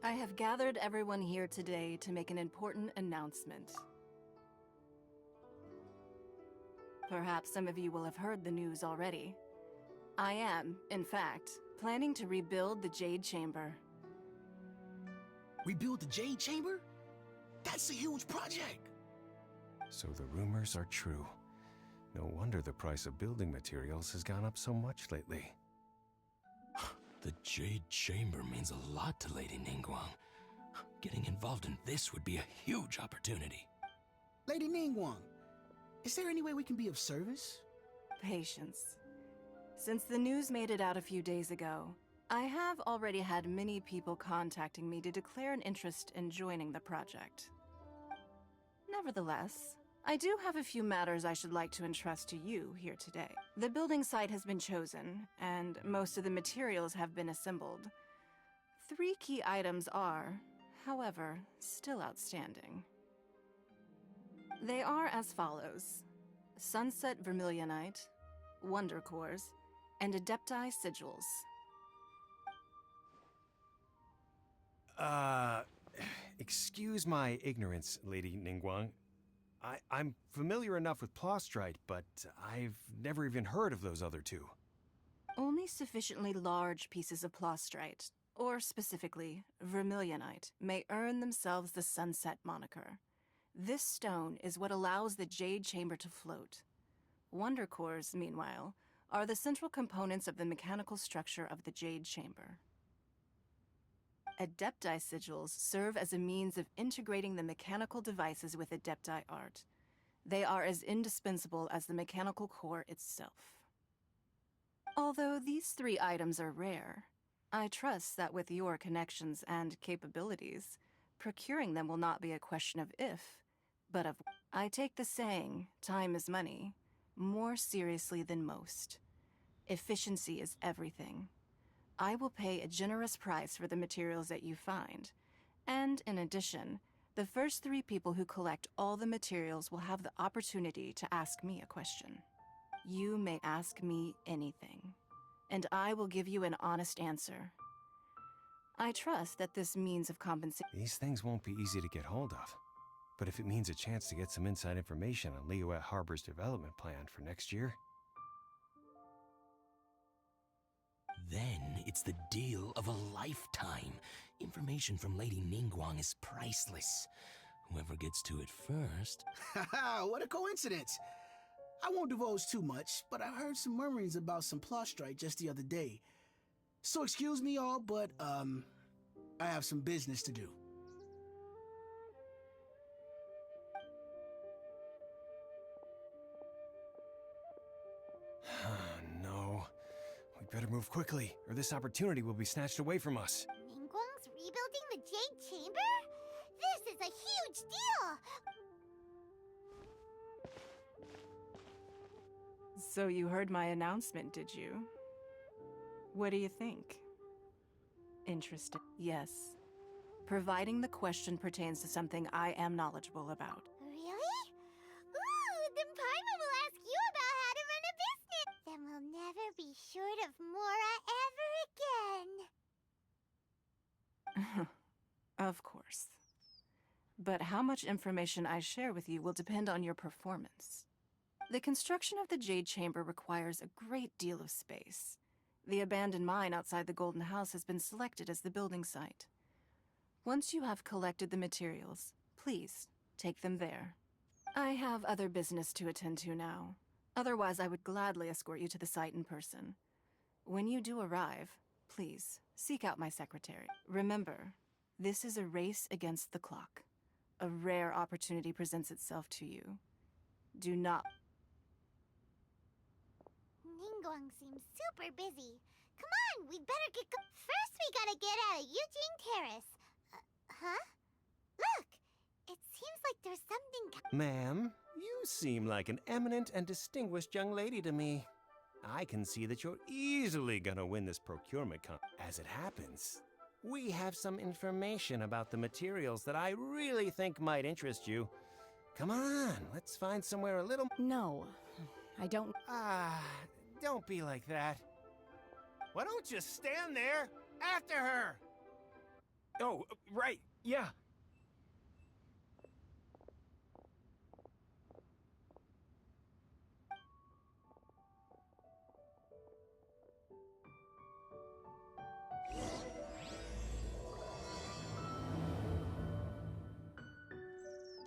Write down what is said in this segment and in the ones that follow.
I have gathered everyone here today to make an important announcement. Perhaps some of you will have heard the news already. I am, in fact, planning to rebuild the Jade Chamber. Rebuild the Jade Chamber? That's a huge project! So the rumors are true. No wonder the price of building materials has gone up so much lately. The Jade Chamber means a lot to Lady Ningguang. Getting involved in this would be a huge opportunity. Lady Ningguang, is there any way we can be of service? Patience. Since the news made it out a few days ago, I have already had many people contacting me to declare an interest in joining the project. Nevertheless, I do have a few matters I should like to entrust to you here today. The building site has been chosen, and most of the materials have been assembled. 3 key items are, however, still outstanding. They are as follows: Sunset Vermilionite, Wonder Cores, and Adepti Sigils. Excuse my ignorance, Lady Ningguang. I'm familiar enough with Plostrite, but I've never even heard of those other 2. Only sufficiently large pieces of Plostrite, or specifically Vermilionite, may earn themselves the Sunset moniker. This stone is what allows the Jade Chamber to float. Wonder Cores, meanwhile, are the central components of the mechanical structure of the Jade Chamber. Adepti Sigils serve as a means of integrating the mechanical devices with Adepti art. They are as indispensable as the mechanical core itself. Although these 3 items are rare, I trust that with your connections and capabilities, procuring them will not be a question of if, but of... I take the saying, time is money, more seriously than most. Efficiency is everything. I will pay a generous price for the materials that you find. And in addition, the first 3 people who collect all the materials will have the opportunity to ask me a question. You may ask me anything, and I will give you an honest answer. I trust that this means of compensation... These things won't be easy to get hold of. But if it means a chance to get some inside information on Liyue Harbor's development plan for next year... Then it's the deal of a lifetime. Information from Lady Ningguang is priceless. Whoever gets to it first... Haha, what a coincidence! I won't divulge too much, but I heard some murmurings about some Plostrite just the other day. So excuse me all, but, I have some business to do. No. We better move quickly, or this opportunity will be snatched away from us. Ningguang's rebuilding the Jade Chamber? This is a huge deal! So you heard my announcement, did you? What do you think? Interested? Yes. Providing the question pertains to something I am knowledgeable about. Really? Ooh, then Paimon will ask you about how to run a business! Then we'll never be short of Mora ever again. Of course. But how much information I share with you will depend on your performance. The construction of the Jade Chamber requires a great deal of space. The abandoned mine outside the Golden House has been selected as the building site. Once you have collected the materials, please take them there. I have other business to attend to now. Otherwise, I would gladly escort you to the site in person. When you do arrive, please seek out my secretary. Remember, this is a race against the clock. A rare opportunity presents itself to you. Do not... Ningguang seems super busy. Come on, we better get go- First we gotta get out of Eugene Terrace. Huh? Look! It seems like there's something... Ma'am, you seem like an eminent and distinguished young lady to me. I can see that you're easily gonna win this procurement As it happens, we have some information about the materials that I really think might interest you. Come on, let's find somewhere a little... No, I don't... Don't be like that. Why don't you stand there after her? Oh, right, yeah.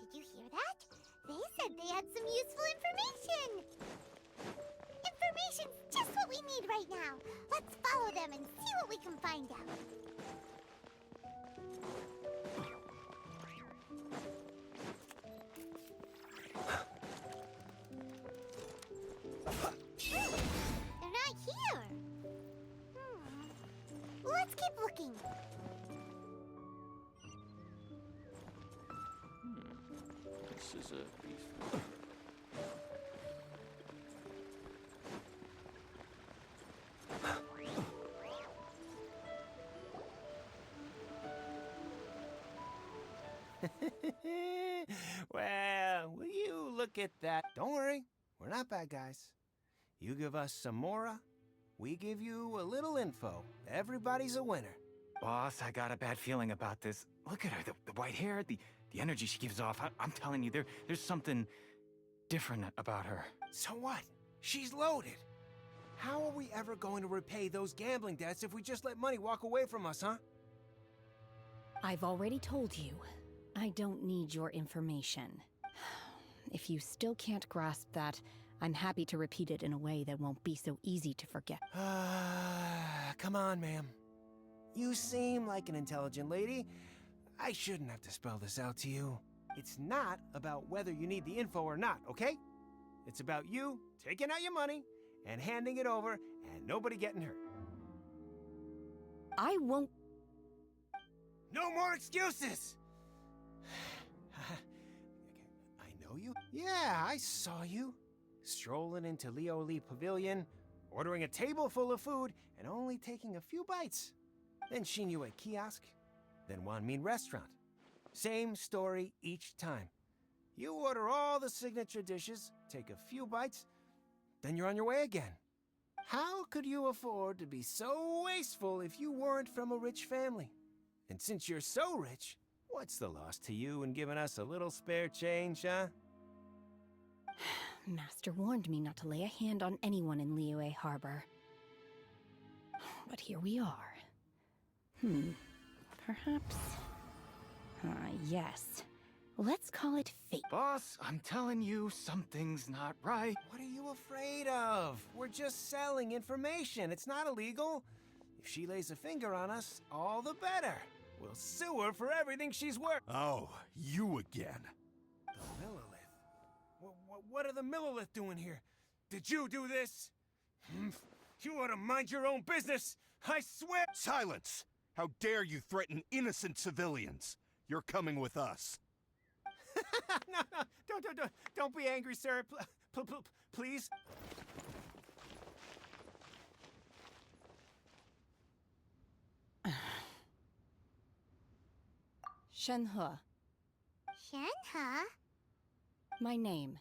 Did you hear that? They said they had some useful information. Information's just what we need right now. Let's follow them and see what we can find out. They're not here. Let's keep looking. This is a beef. Well, will you look at that? Don't worry, we're not bad guys. You give us some mora, we give you a little info. Everybody's a winner. Boss, I got a bad feeling about this. Look at her, the white hair, the energy she gives off. I'm telling you, there's something different about her. So what? She's loaded. How are we ever going to repay those gambling debts if we just let money walk away from us, huh? I've already told you, I don't need your information. If you still can't grasp that, I'm happy to repeat it in a way that won't be so easy to forget. Come on, ma'am. You seem like an intelligent lady. I shouldn't have to spell this out to you. It's not about whether you need the info or not, okay? It's about you taking out your money and handing it over and nobody getting hurt. I won't. No more excuses! I know you? Yeah, I saw you. Strolling into Leo Lee Pavilion, ordering a table full of food, and only taking a few bites. Then Shinyu at kiosk, then Wanmin restaurant. Same story each time. You order all the signature dishes, take a few bites, then you're on your way again. How could you afford to be so wasteful if you weren't from a rich family? And since you're so rich, what's the loss to you in giving us a little spare change, huh? Master warned me not to lay a hand on anyone in Liyue Harbor. But here we are. Perhaps... yes. Let's call it fate. Boss, I'm telling you, something's not right. What are you afraid of? We're just selling information. It's not illegal. If she lays a finger on us, all the better. We'll sue her for everything she's worth. Oh, you again. The Millilith? What are the Millilith doing here? Did you do this? You ought to mind your own business. I swear. Silence! How dare you threaten innocent civilians? You're coming with us. No, don't be angry, sir. Please. Shenhe, Shenhe? my name.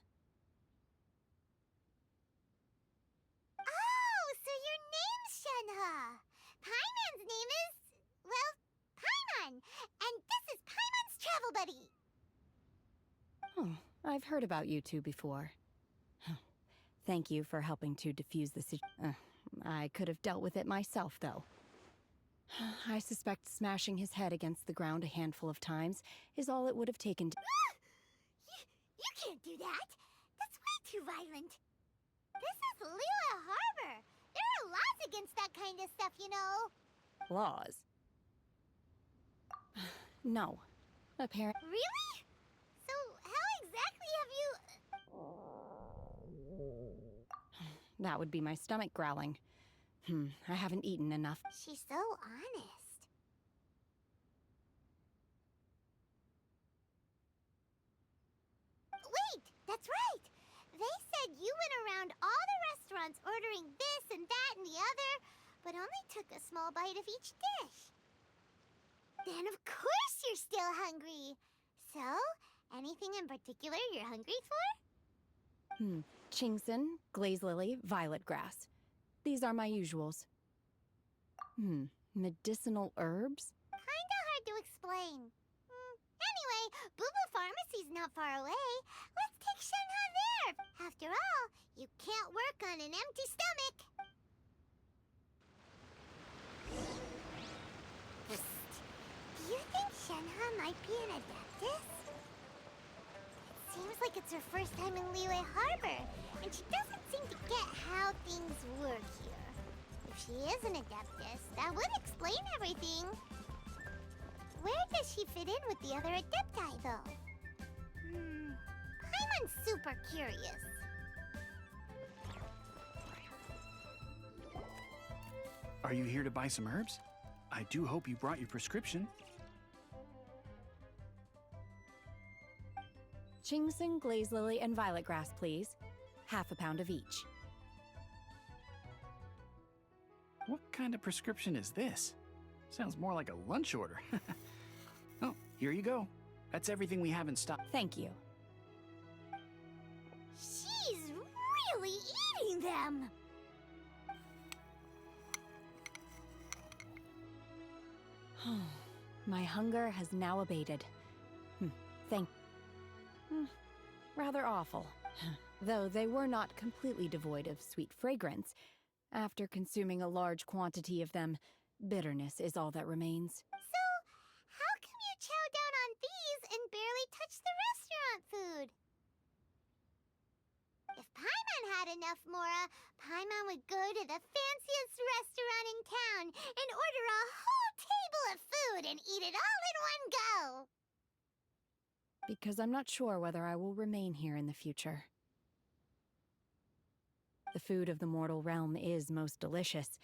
Oh, so your name's Shenhe. Paimon's name is, well, Paimon. And this is Paimon's travel buddy. Oh, I've heard about you two before. Thank you for helping to defuse the situation. I could have dealt with it myself, though. I suspect smashing his head against the ground a handful of times is all it would have taken to... You can't do that. That's way too violent. This is Liyue Harbor. There are laws against that kind of stuff, you know. Laws? No. Apparently... Really? So how exactly have you... That would be my stomach growling. I haven't eaten enough. She's so honest. Wait, that's right. They said you went around all the restaurants ordering this and that and the other, but only took a small bite of each dish. Then of course you're still hungry. So, anything in particular you're hungry for? Chingson, glaze lily, violet grass. These are my usuals. Medicinal herbs? Kinda hard to explain. Anyway, Boo Boo Pharmacy's not far away. Let's take Shenhe there. After all, you can't work on an empty stomach. Psst. Do you think Shenhe might be an Adeptus? It seems like it's her first time in Liyue Harbor, and she doesn't seem to get how things work here. If she is an Adeptus, that would explain everything. Where does she fit in with the other Adepti, though? Paimon's super curious. Are you here to buy some herbs? I do hope you brought your prescription. Ginseng, glaze lily, and violet grass, please. Half a pound of each. What kind of prescription is this? Sounds more like a lunch order. Oh, here you go. That's everything we have in stock. Thank you. She's really eating them! My hunger has now abated. Rather awful. Though they were not completely devoid of sweet fragrance. After consuming a large quantity of them, bitterness is all that remains. So, how come you chow down on these and barely touch the restaurant food? If Paimon had enough Mora, Paimon would go to the fanciest restaurant in town and order a whole table of food and eat it all in one go! Because I'm not sure whether I will remain here in the future. The food of the mortal realm is most delicious,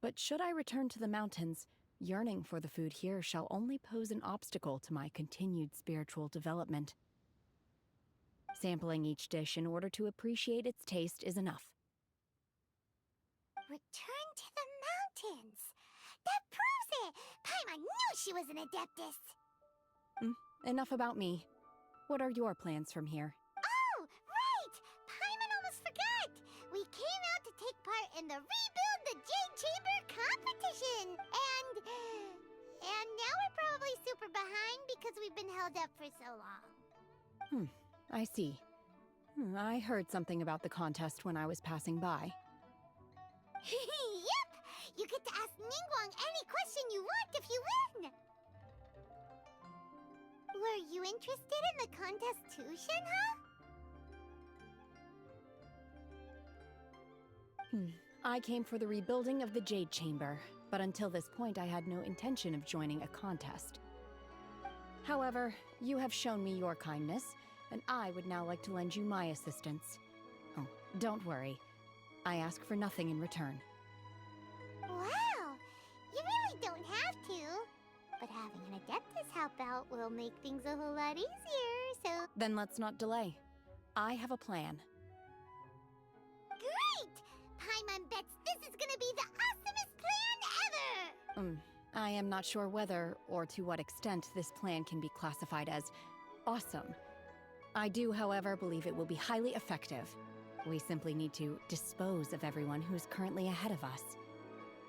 but should I return to the mountains, yearning for the food here shall only pose an obstacle to my continued spiritual development. Sampling each dish in order to appreciate its taste is enough. Return to the mountains! That proves it! Paimon knew she was an Adeptus! Enough about me. What are your plans from here? Oh, right! Paimon almost forgot! We came out to take part in the Rebuild the Jade Chamber competition! And now we're probably super behind because we've been held up for so long. I see. I heard something about the contest when I was passing by. Yep! You get to ask Ningguang any question you want if you win! Were you interested in the contest too, Shenhe? I came for the rebuilding of the Jade Chamber, but until this point I had no intention of joining a contest. However, you have shown me your kindness, and I would now like to lend you my assistance. Oh, don't worry. I ask for nothing in return. Wow! You really don't have to. But having an Adeptus help out will make things a whole lot easier, so... Then let's not delay. I have a plan. Great! Paimon bets this is gonna be the awesomest plan ever! I am not sure whether, or to what extent, this plan can be classified as awesome. I do, however, believe it will be highly effective. We simply need to dispose of everyone who's currently ahead of us.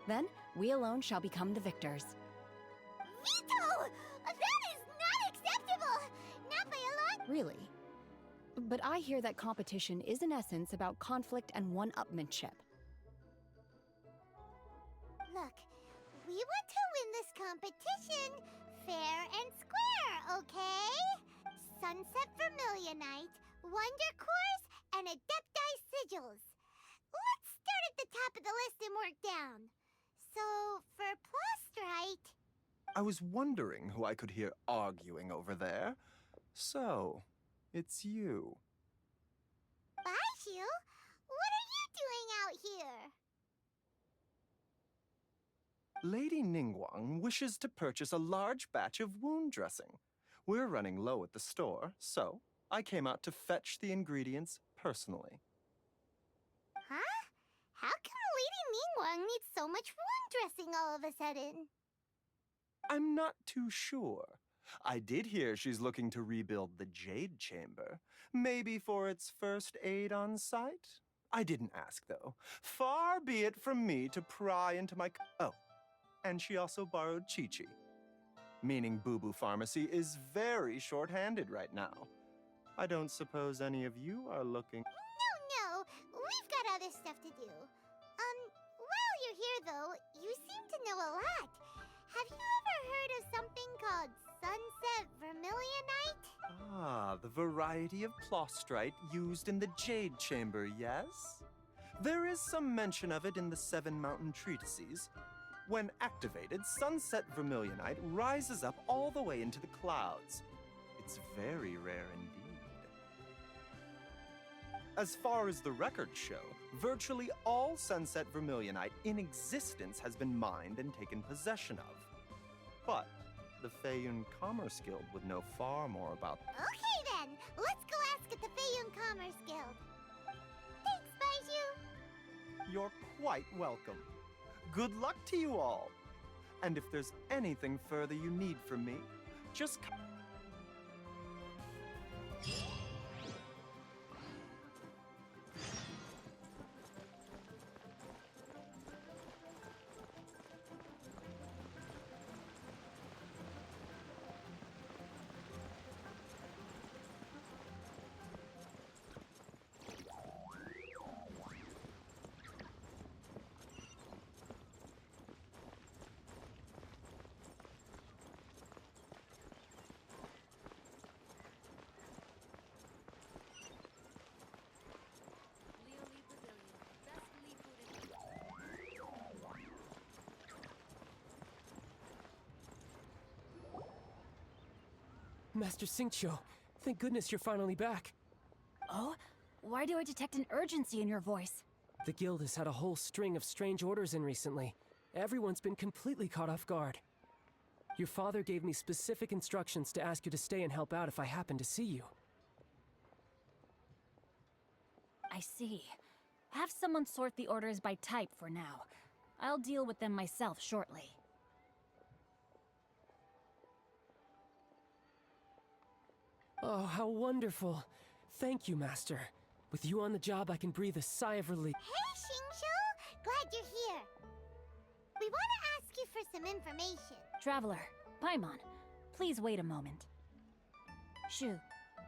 Then, we alone shall become the victors. Veto! That is not acceptable! Not by a long... Really? But I hear that competition is in essence about conflict and one-upmanship. Look, we want to win this competition fair and square, okay? Sunset Vermilionite, Wonder Cores, and Adepti Sigils. Let's start at the top of the list and work down. So, for Plustrite... I was wondering who I could hear arguing over there. So, it's you. Baishu? What are you doing out here? Lady Ningguang wishes to purchase a large batch of wound dressing. We're running low at the store, so I came out to fetch the ingredients personally. Huh? How come Lady Ningguang needs so much wound dressing all of a sudden? I'm not too sure. I did hear she's looking to rebuild the Jade Chamber. Maybe for its first aid on site? I didn't ask, though. Far be it from me to pry into my... Oh, and she also borrowed Chi-Chi. meaning Boo Boo Pharmacy is very short-handed right now. I don't suppose any of you are looking... No, we've got other stuff to do. While you're here, though, you seem to know a lot. Have you ever heard of something called Sunset Vermilionite? Ah, the variety of plostrite used in the Jade Chamber, yes? There is some mention of it in the Seven Mountain Treatises. When activated, Sunset Vermilionite rises up all the way into the clouds. It's very rare indeed. As far as the records show, virtually all Sunset Vermilionite in existence has been mined and taken possession of. But the Feiyun Commerce Guild would know far more about... Okay then, let's go ask at the Feiyun Commerce Guild. Thanks, Baiju. You're quite welcome. Good luck to you all. And if there's anything further you need from me, just come... Master Xingqiu, thank goodness you're finally back. Oh? Why do I detect an urgency in your voice? The guild has had a whole string of strange orders in recently. Everyone's been completely caught off guard. Your father gave me specific instructions to ask you to stay and help out if I happen to see you. I see. Have someone sort the orders by type for now. I'll deal with them myself shortly. Oh, how wonderful. Thank you, Master. With you on the job, I can breathe a sigh of relief. Hey, Xingqiu! Glad you're here. We want to ask you for some information. Traveler, Paimon, please wait a moment. Shu,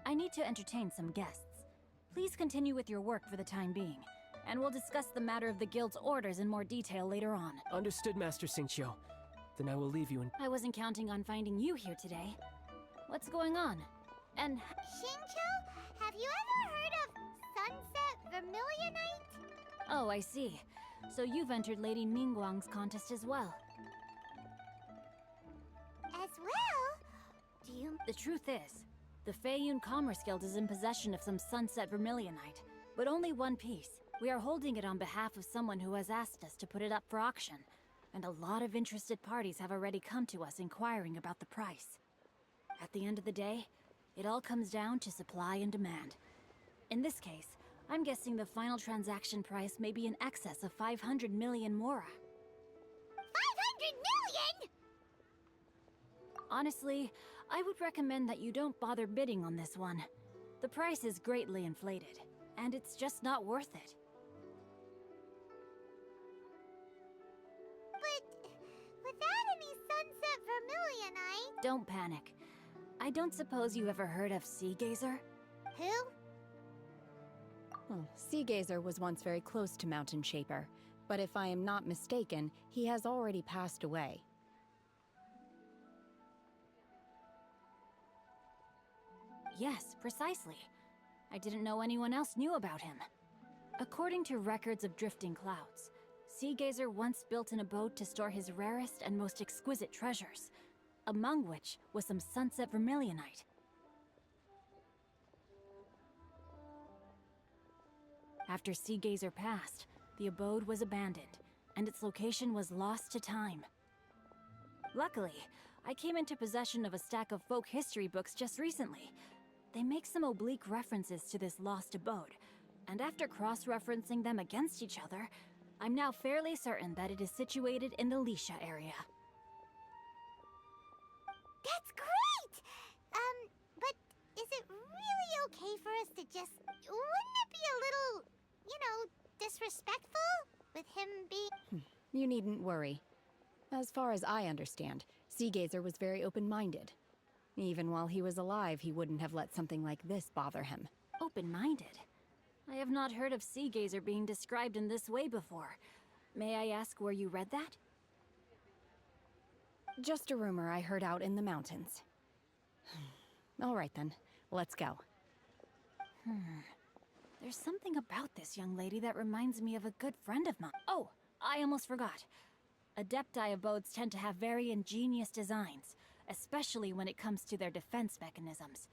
I need to entertain some guests. Please continue with your work for the time being, and we'll discuss the matter of the guild's orders in more detail later on. Understood, Master Xingqiu. Then I will leave you in... I wasn't counting on finding you here today. What's going on? And... Xingqiu, have you ever heard of Sunset Vermilionite? Oh, I see. So you've entered Lady Ningguang's contest as well. As well? Do you... The truth is, the Feiyun Commerce Guild is in possession of some Sunset Vermilionite, but only one piece. We are holding it on behalf of someone who has asked us to put it up for auction, and a lot of interested parties have already come to us inquiring about the price. At the end of the day, it all comes down to supply and demand. In this case, I'm guessing the final transaction price may be in excess of 500 million mora. 500 million?! Honestly, I would recommend that you don't bother bidding on this one. The price is greatly inflated, and it's just not worth it. But without any Sunset Vermilionite... Don't panic. I don't suppose you ever heard of Sea Gazer? Who? Well, Sea Gazer was once very close to Mountain Shaper, but if I am not mistaken, he has already passed away. Yes, precisely. I didn't know anyone else knew about him. According to records of drifting clouds, Sea Gazer once built an abode to store his rarest and most exquisite treasures, among which was some Sunset Vermilionite. After Sea Gazer passed, the abode was abandoned, and its location was lost to time. Luckily, I came into possession of a stack of folk history books just recently. They make some oblique references to this lost abode, and after cross-referencing them against each other, I'm now fairly certain that it is situated in the Lisha area. That's great! But is it really okay for us to just... Wouldn't it be a little, disrespectful? With him being... You needn't worry. As far as I understand, Seagazer was very open-minded. Even while he was alive, he wouldn't have let something like this bother him. Open-minded? I have not heard of Seagazer being described in this way before. May I ask where you read that? Just a rumor I heard out in the mountains. All right then, let's go. There's something about this young lady that reminds me of a good friend of mine. Oh, I almost forgot. Adepti abodes tend to have very ingenious designs, especially when it comes to their defense mechanisms.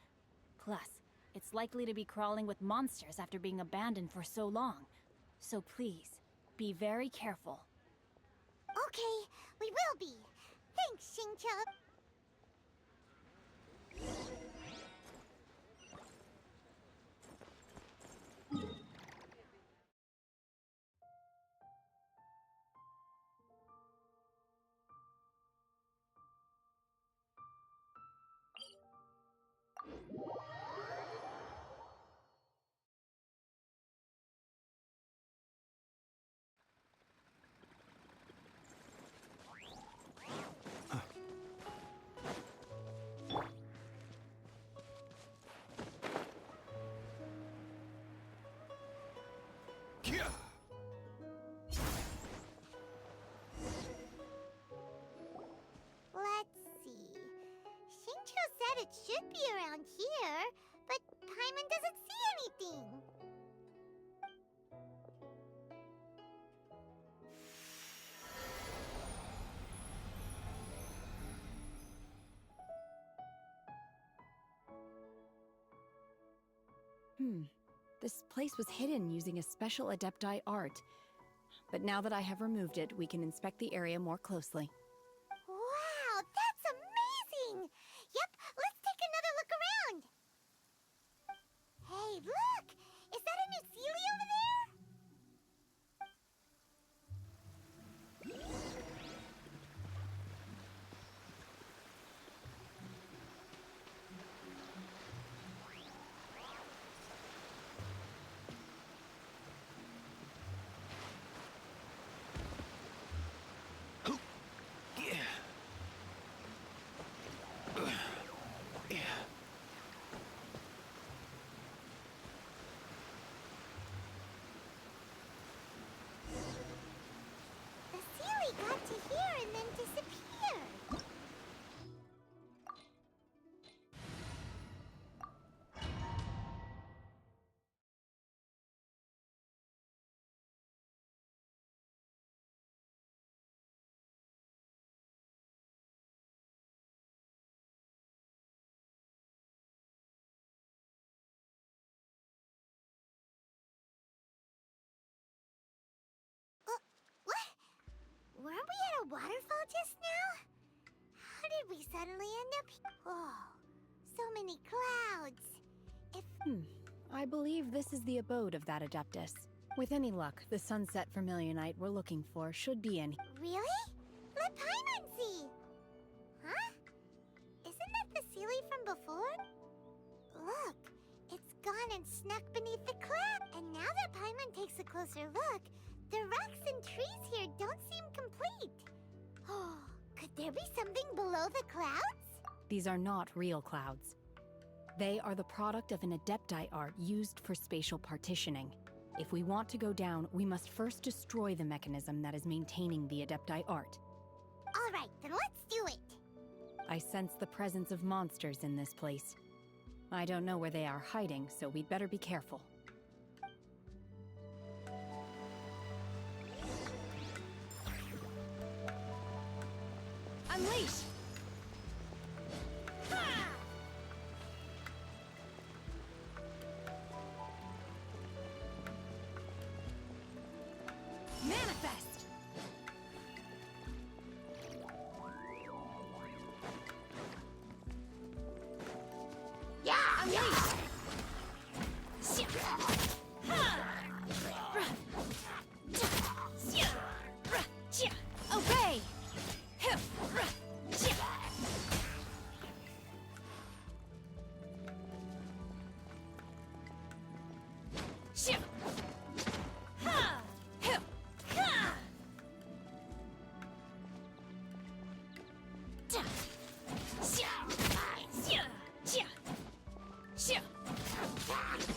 Plus, it's likely to be crawling with monsters after being abandoned for so long. So please, be very careful. Okay, we will be. Thanks, Xingqiu. Let's see. Xingqiu said it should be around here, but Paimon doesn't see anything. This place was hidden using a special Adepti art. But now that I have removed it, we can inspect the area more closely. Wow, that's amazing! Yep, let's take another look around. Hey, look! Is that a new Sealy over there? The Sealy got to here and then disappeared. What? Weren't we at a waterfall just now? How did we suddenly end up here? Oh, so many clouds. If I believe this is the abode of that Adeptus. With any luck, the sunset Vermilionite we're looking for should be in. Really? Let Paimon see. Huh? Isn't that the Sealy from before? Look, it's gone and snuck beneath the cloud. And now that Paimon takes a closer look, the rocks and trees here don't seem complete. Oh, could there be something below the clouds? These are not real clouds. They are the product of an Adepti art used for spatial partitioning. If we want to go down, we must first destroy the mechanism that is maintaining the Adepti art. All right, then let's do it. I sense the presence of monsters in this place. I don't know where they are hiding, so we'd better be careful. Unleash! Manifest! Yeah! Unleash! Obey!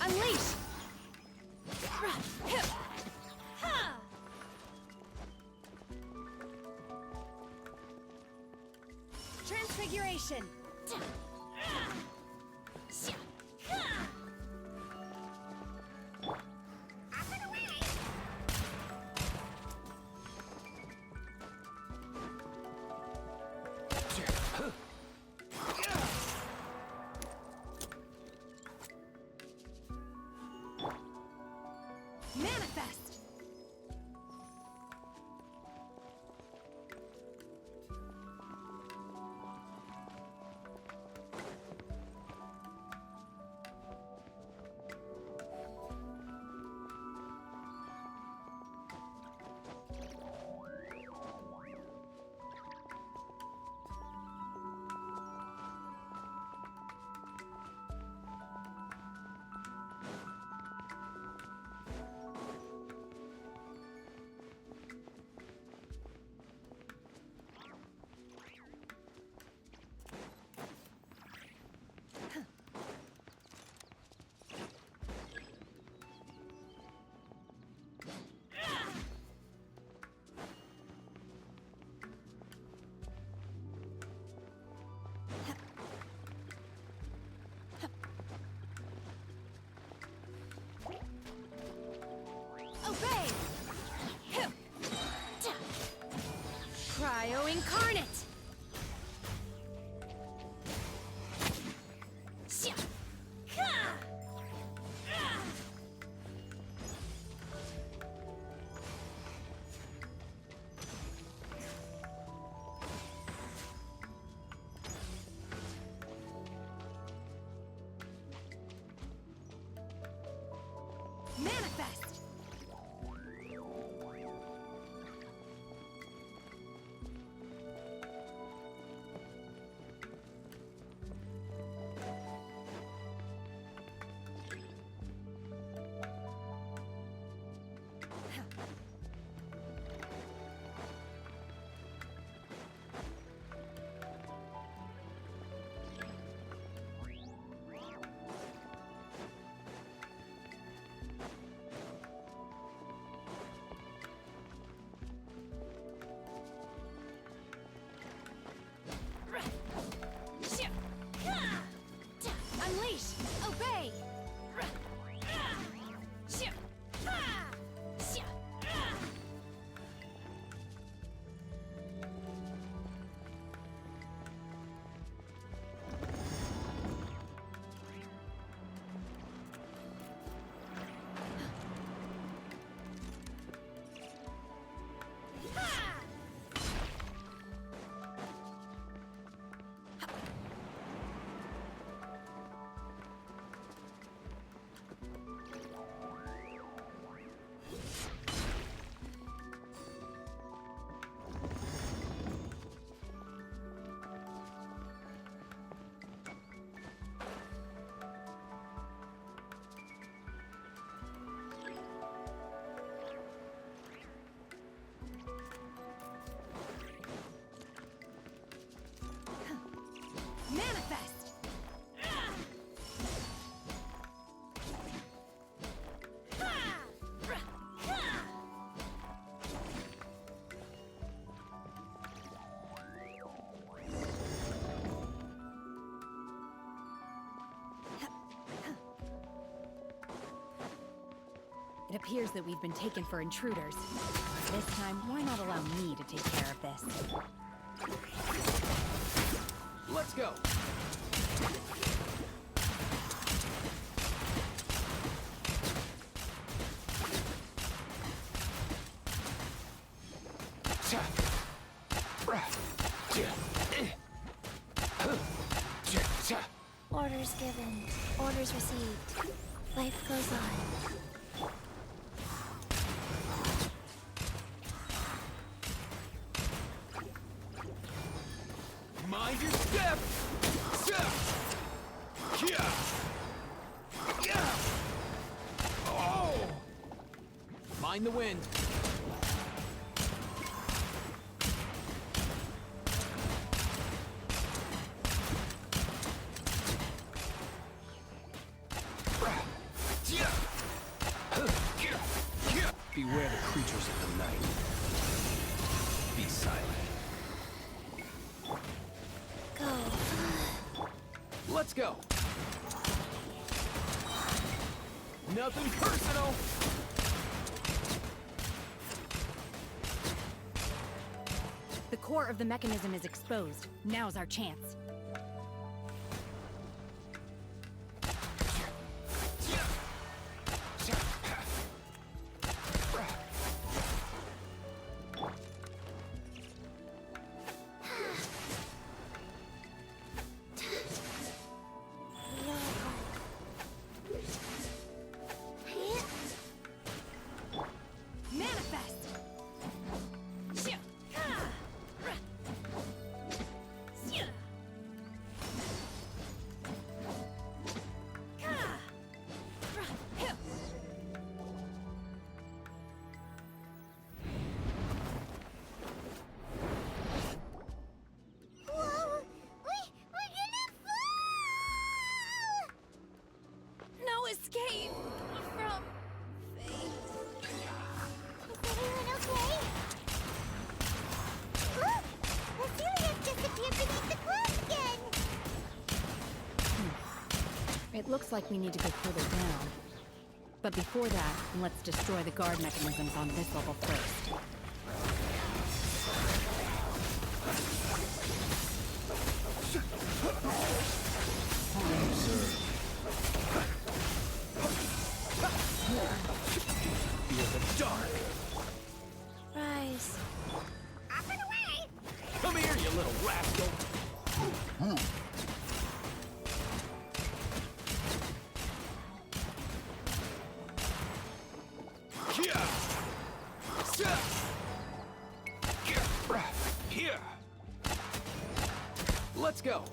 Unleash! Transfiguration! Manifest! Obey! Cryo Incarnate! Manifest! Unleash! Obey! Manifest! It appears that we've been taken for intruders. This time, why not allow me to take care of this? Let's go! Orders given. Orders received. Life goes on. Mind your step! Oh! Mind the wind. Beware the creatures of the night. Be silent. Go. Let's go! Nothing personal! The core of the mechanism is exposed. Now's our chance. Escape from fate. Is everyone okay? Look! Cecilia's disappeared beneath the clouds again! It looks like we need to go further down. But before that, let's destroy the guard mechanisms on this level first. Rise. Up and away! Come here, you little rascal! Here! Let's go!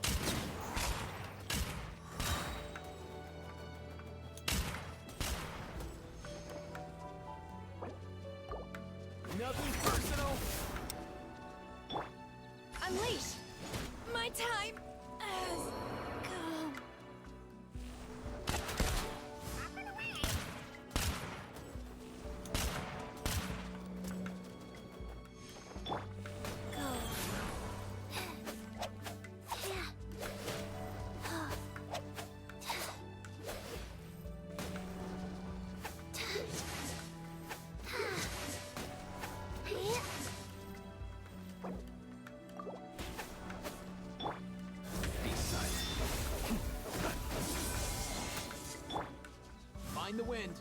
Nothing personal! Unleash! My time has come. Up and away! Go. Be silent. Find the wind.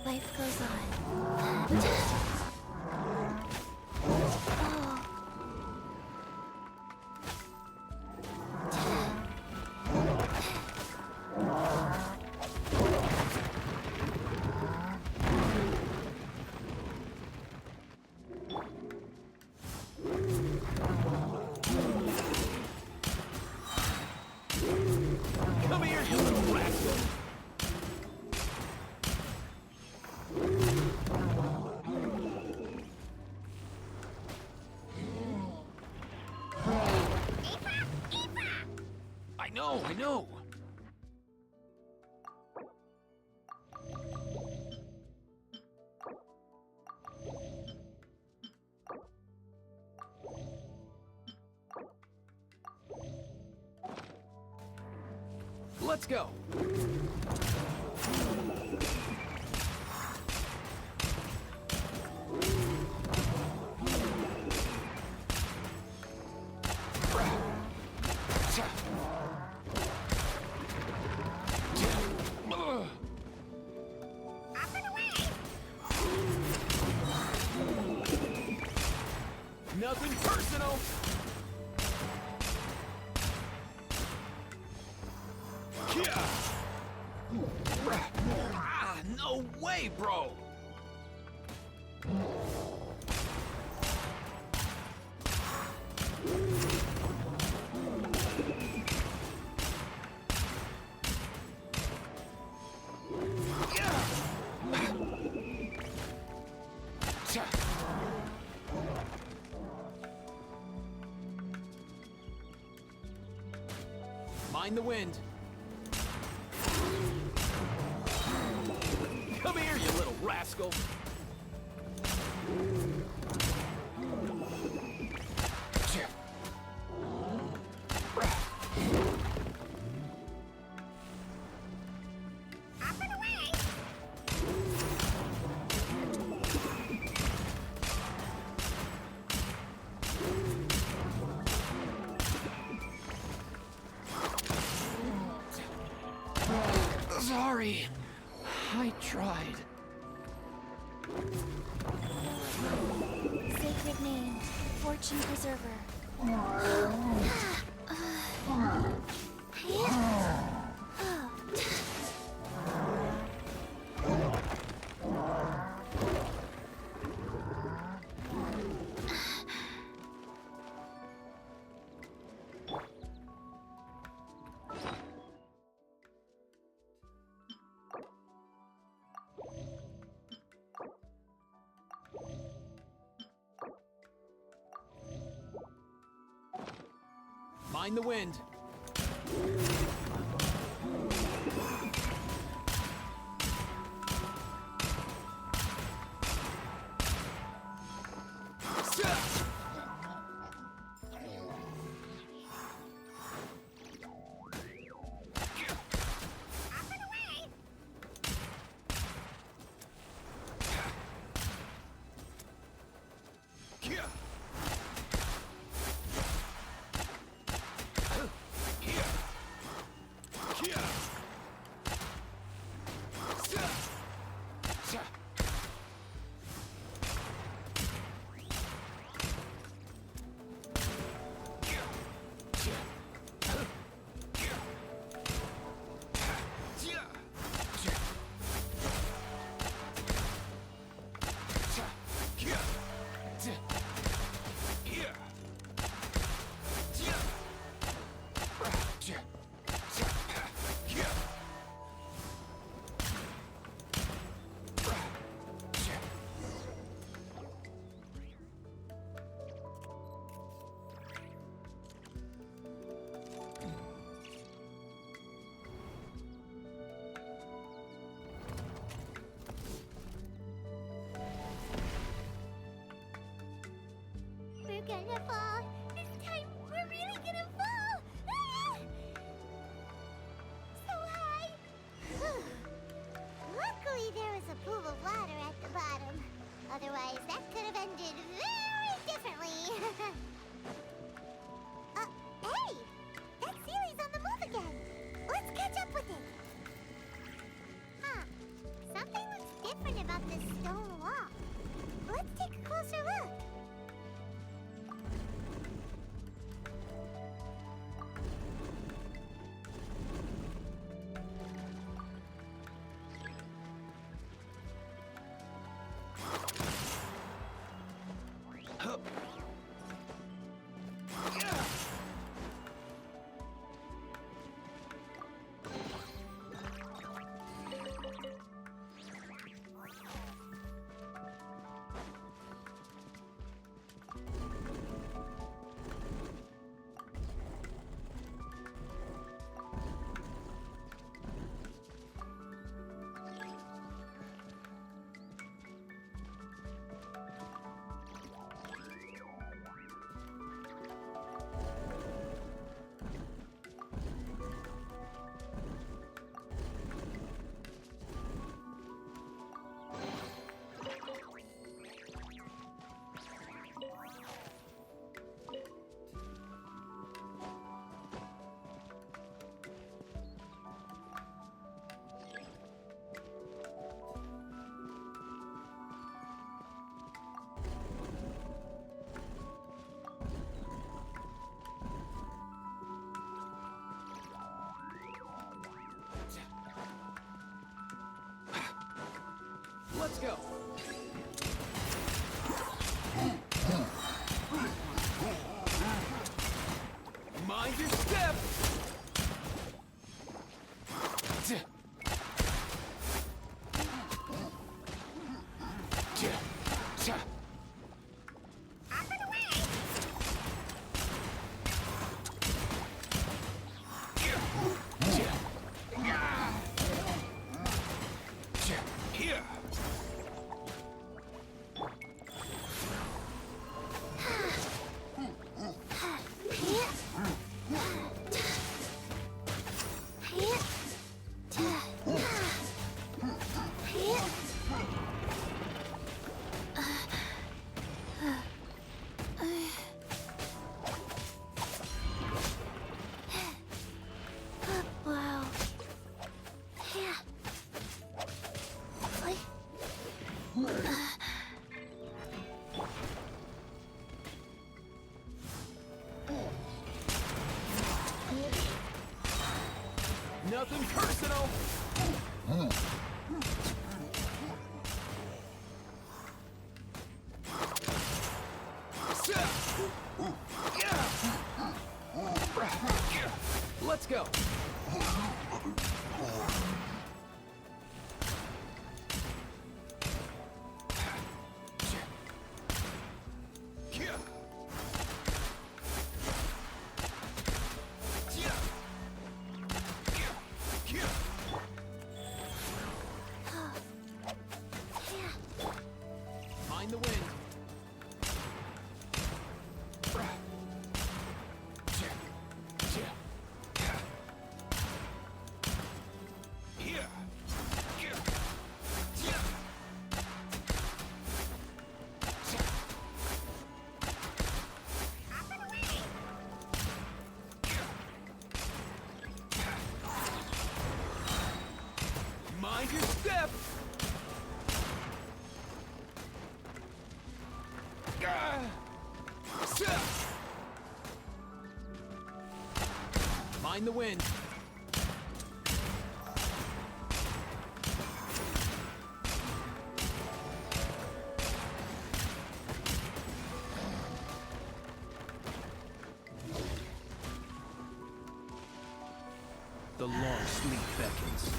Life goes on. Come here, you little rascal! I know! Let's go! Ah, no way, bro! Mind the wind. Come here, you little rascal. Sorry. I tried. Sacred name, fortune preserver. Mind the wind. We're gonna fall. This time, we're really gonna fall. Ah! Let's go. Mind your step. Wow. Yeah. Nothing personal. Let's go. Mind the wind. Mind your step. Mind the wind. The long sleep beckons.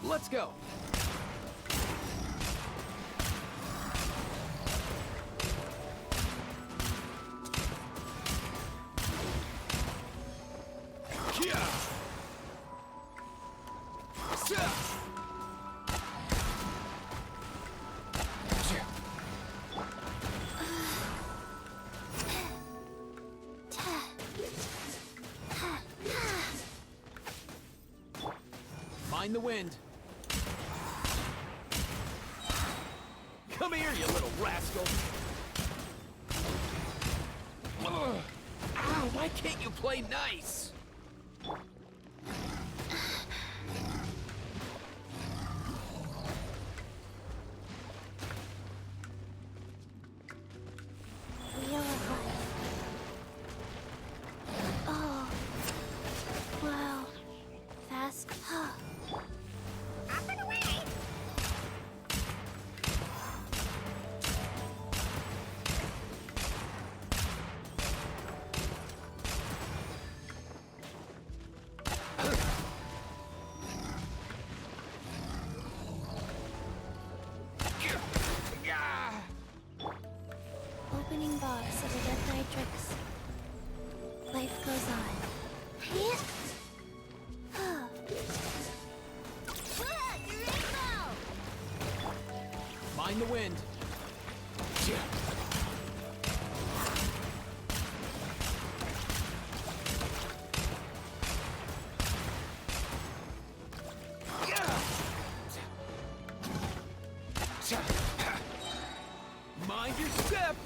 Let's go. Mind the wind. Come here, you little rascal. Ugh. Ow, why can't you play nice? Oh. Wow. Fast. Up and away! Opening box of the Death Nitrix. Life goes on. Mind the wind. Mind your step.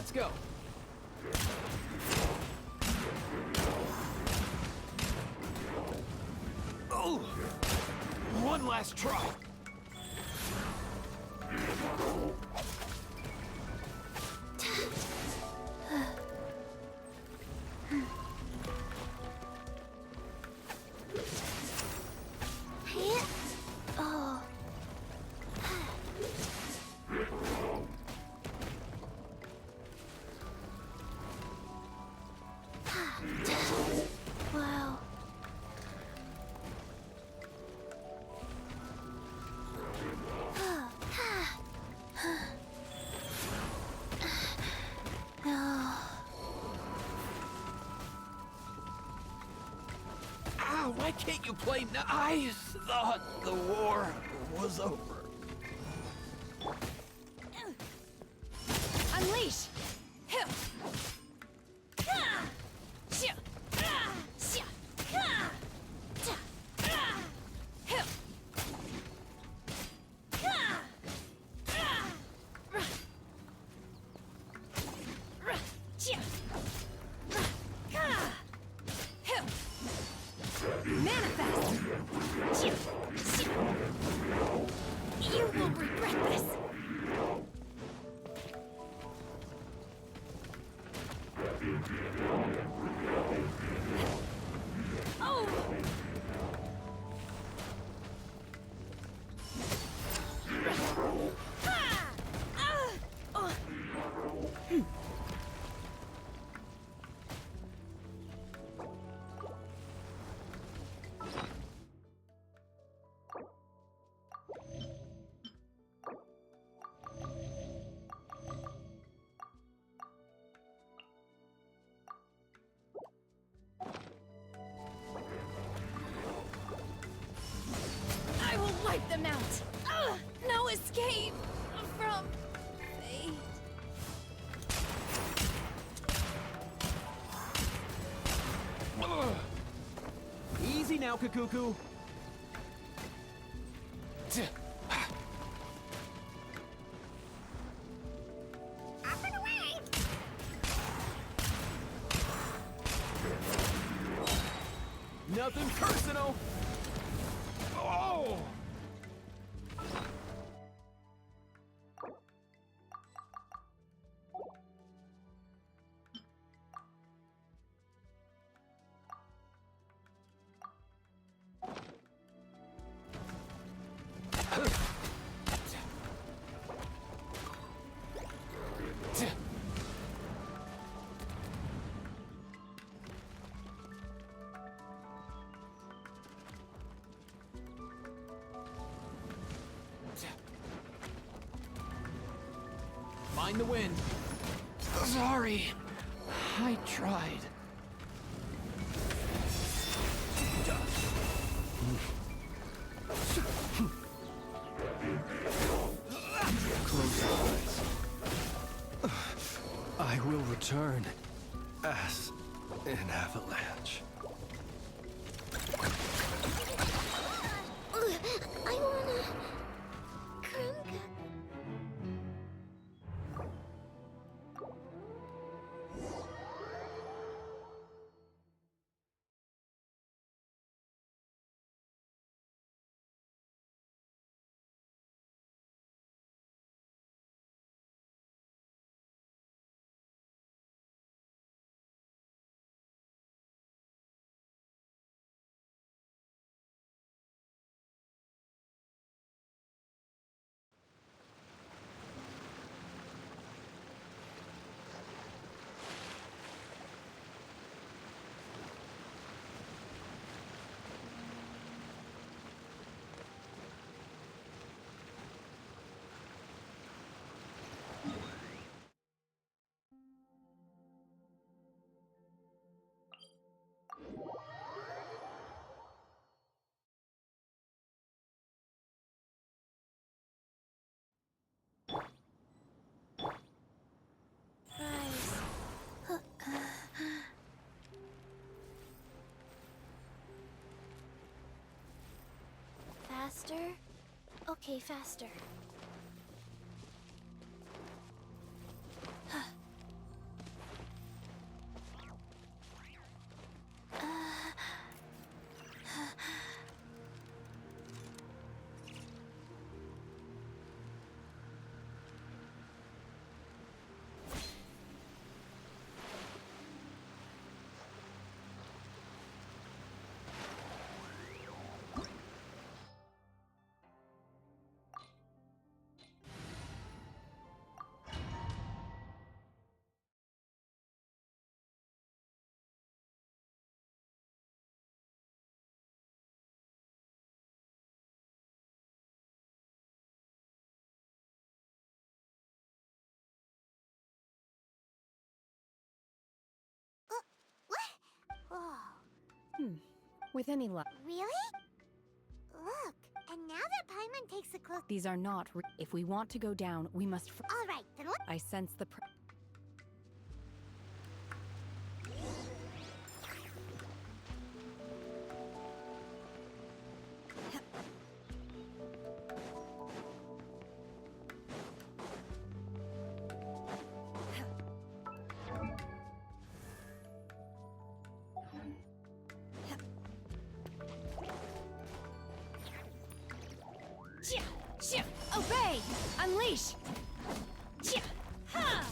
let's go. Oh! One last try. Oh. Wow. Ow, why can't you play I thought the war was over. Unleash! Manifest! You will regret this! Oh! I will wipe them out! No escape from fate. Easy now, Kakuku. Up and away! Nothing personal. Oh! Mind the wind. Sorry. I tried. Close your eyes. I will return as an avalanche. I wanna... Krunka. Faster? Okay, faster. With any luck. Really? Look, and now that Paimon takes a close... These are not. If we want to go down, we must. All right, then what? I sense the. Obey! Unleash! Ha!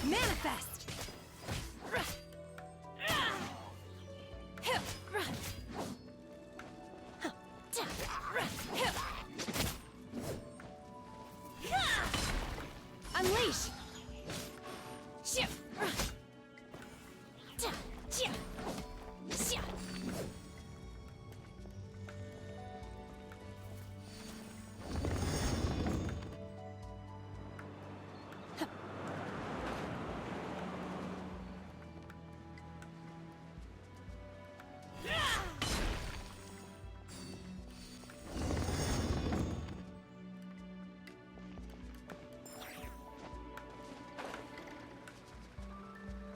Manifest! Unleash!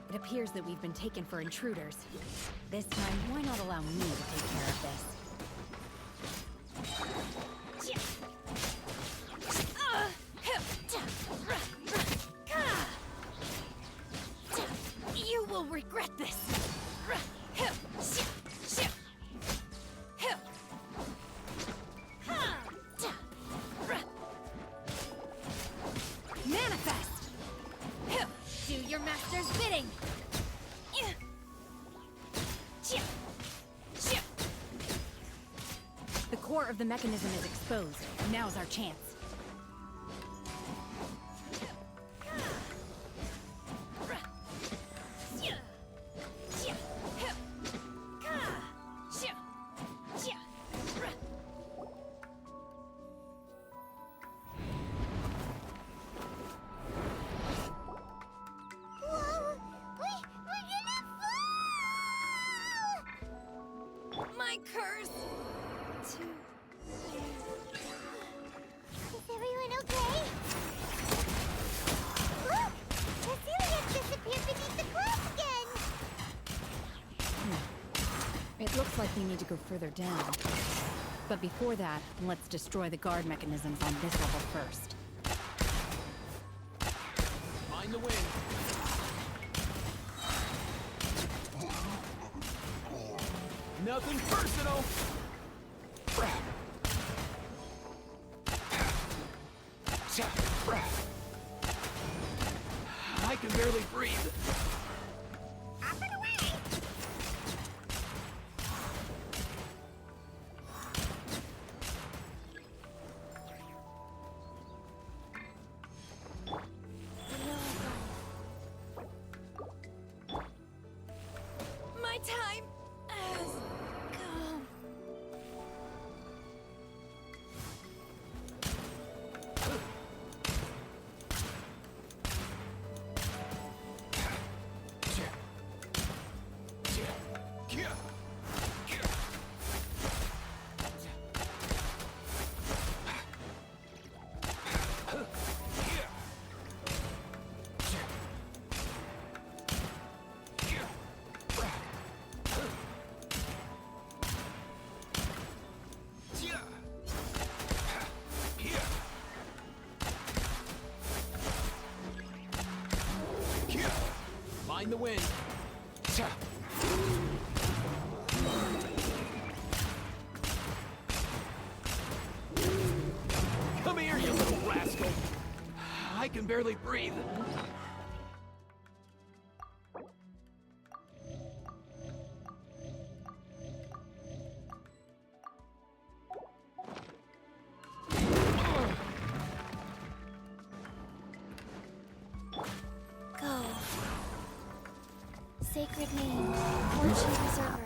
It appears that we've been taken for intruders. This time, why not allow me to take care of this? You will regret this! Manifest! Do your master's bidding! The core of the mechanism is exposed. Now's our chance. My curse! Is everyone okay? Look! Cecilia's disappeared beneath the clouds again! It looks like we need to go further down. But before that, let's destroy the guard mechanisms on this level first. Mind the wind. Nothing personal! I can barely breathe. Up and away! My time has come. Mind the wind. Come here, you little rascal. I can barely breathe. sacred name, Fortune Preserver.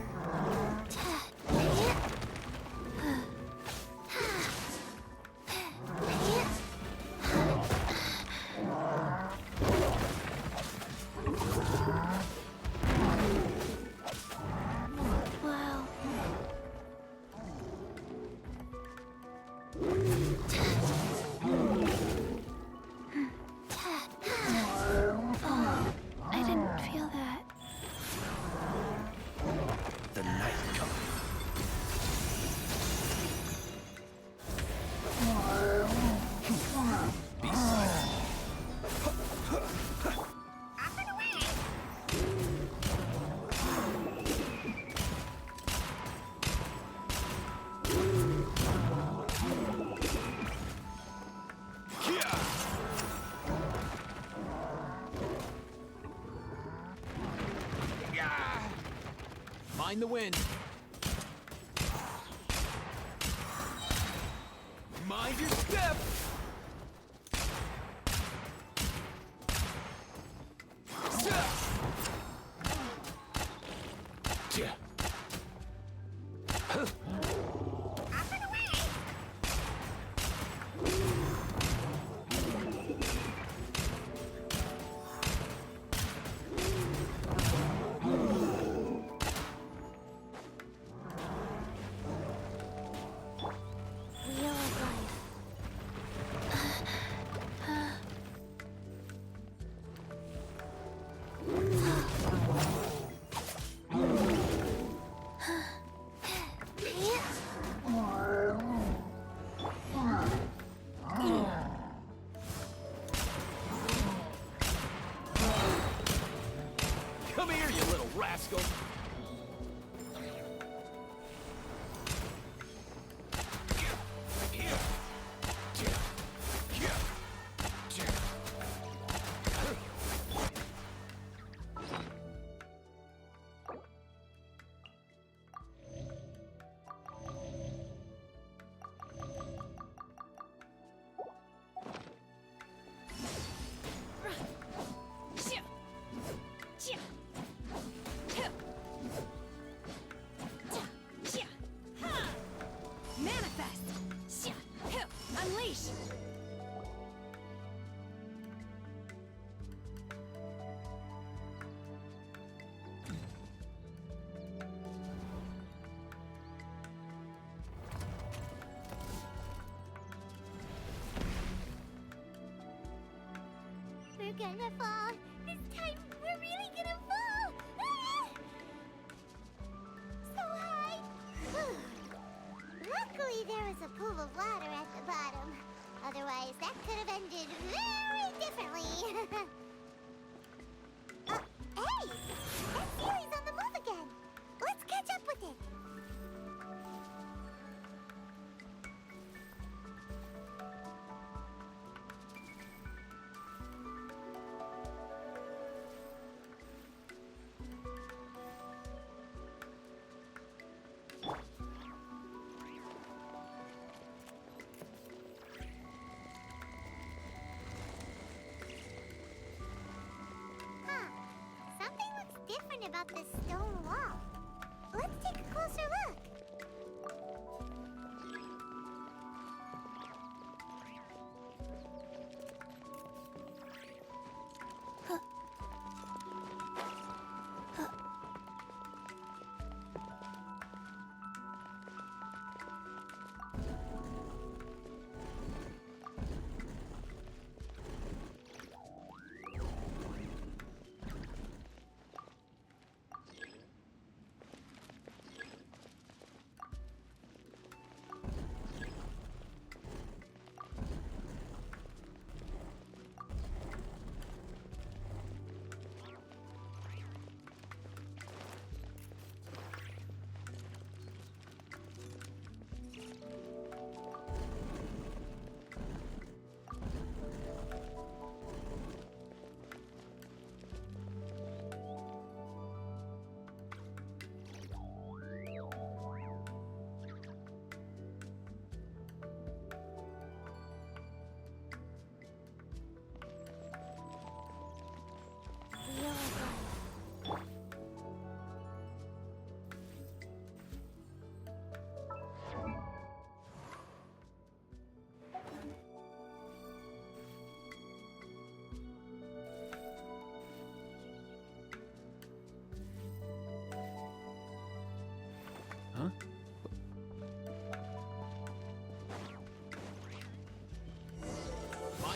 Wow. I didn't feel that. The night comes. Be silent. Mind the wind. Mind your step. Wheel of life. Come here, you little rascal. Manifest! Unleash! We're gonna fall. This time, we're really gonna fall. Ah! So high. Luckily, there was a pool of water at the bottom. Otherwise, that could have ended very differently. Hey! That Series on the move again. Let's catch up with it. Something looks different about this stone wall. Let's take a closer look.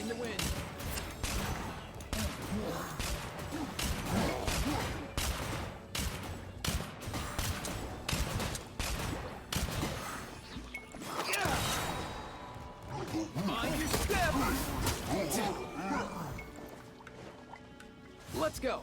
Mind the wind. Mind your step! Let's go!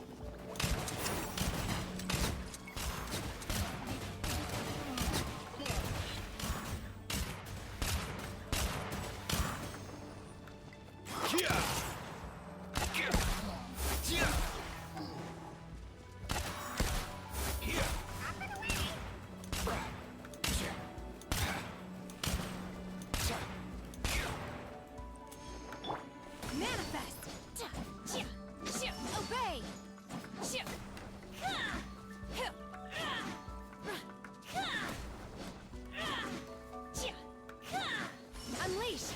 Obey! Unleash!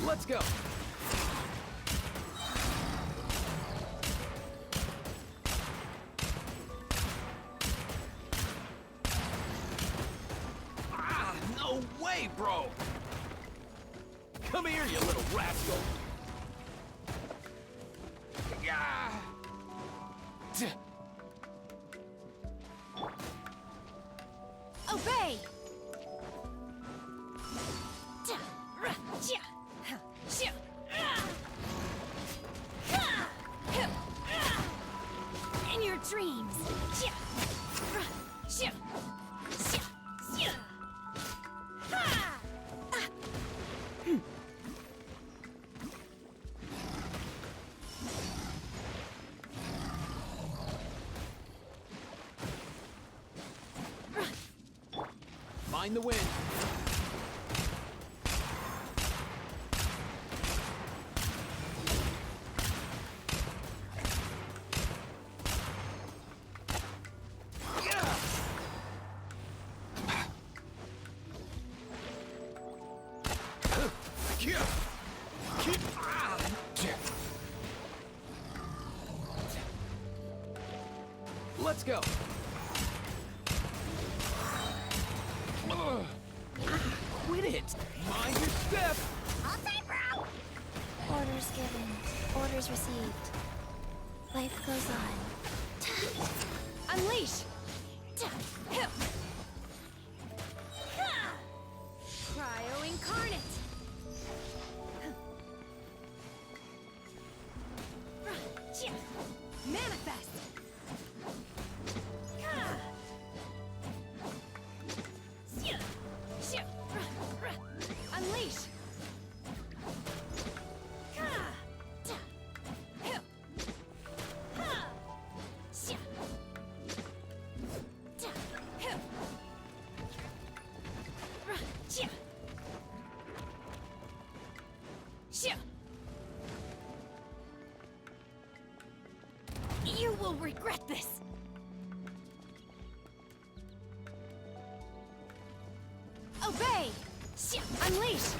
Let's go! Ah, no way, bro! Come here, you little rascal! Yeah. Obey! In your dreams! Mind the wind. Let's go. Quit it! Mind your step! All time, bro! Orders given. Orders received. Life goes on. Unleash! Cryo incarnate! Manifest! Unleash! You will regret this! Obey! Unleash!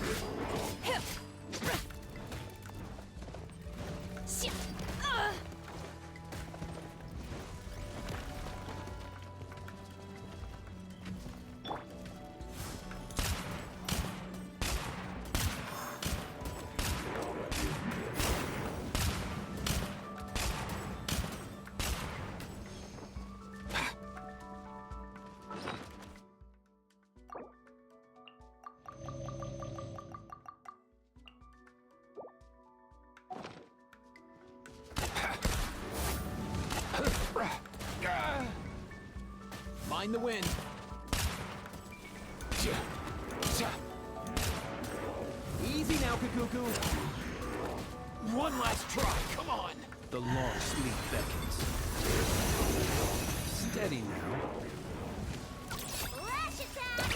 Mind the wind. Easy now, Kakuku. One last try, come on. The long sleep beckons. Steady now. Lash attack!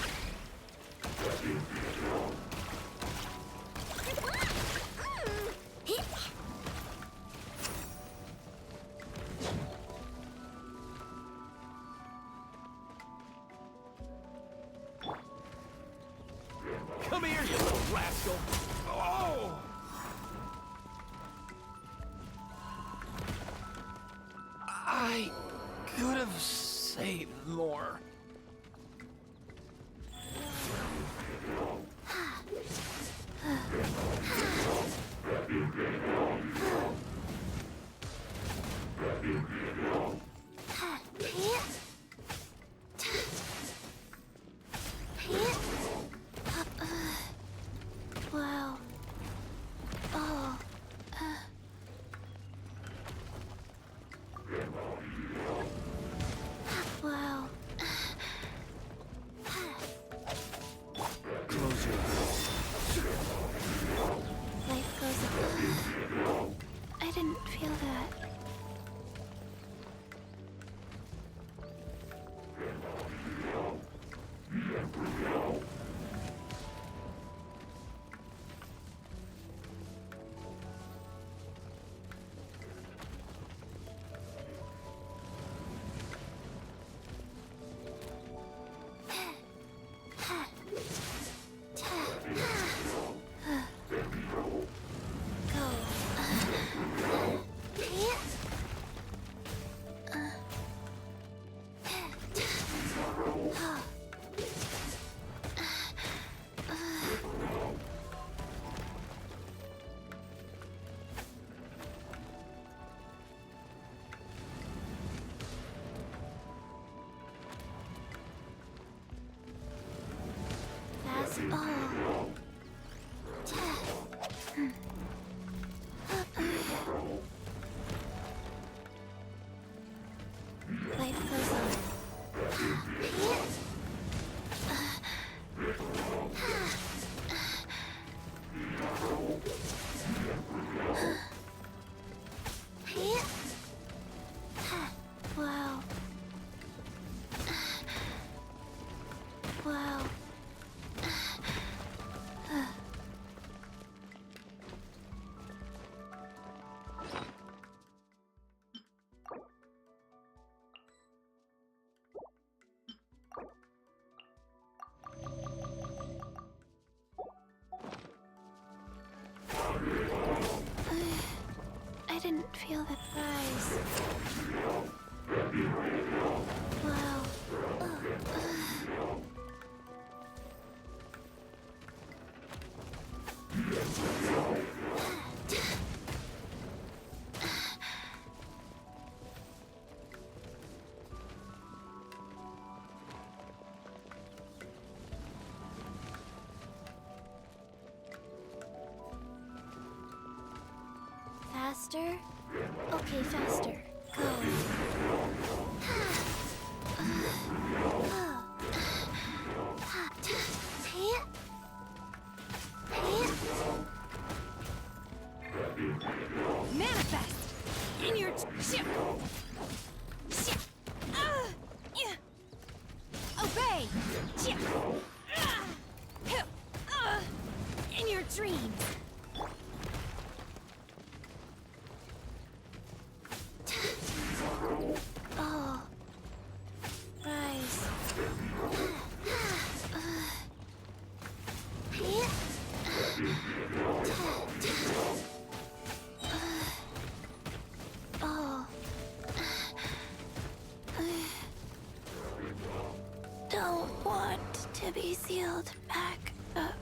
Come here, you little rascal. Oh! I could have Life goes on. Wow. Wow. I didn't feel that rise. Wow. Faster? Okay, faster. Go. Manifest! In your ship! Obey! In your dreams! Oh. Rise. Oh. Don't want to be sealed back up.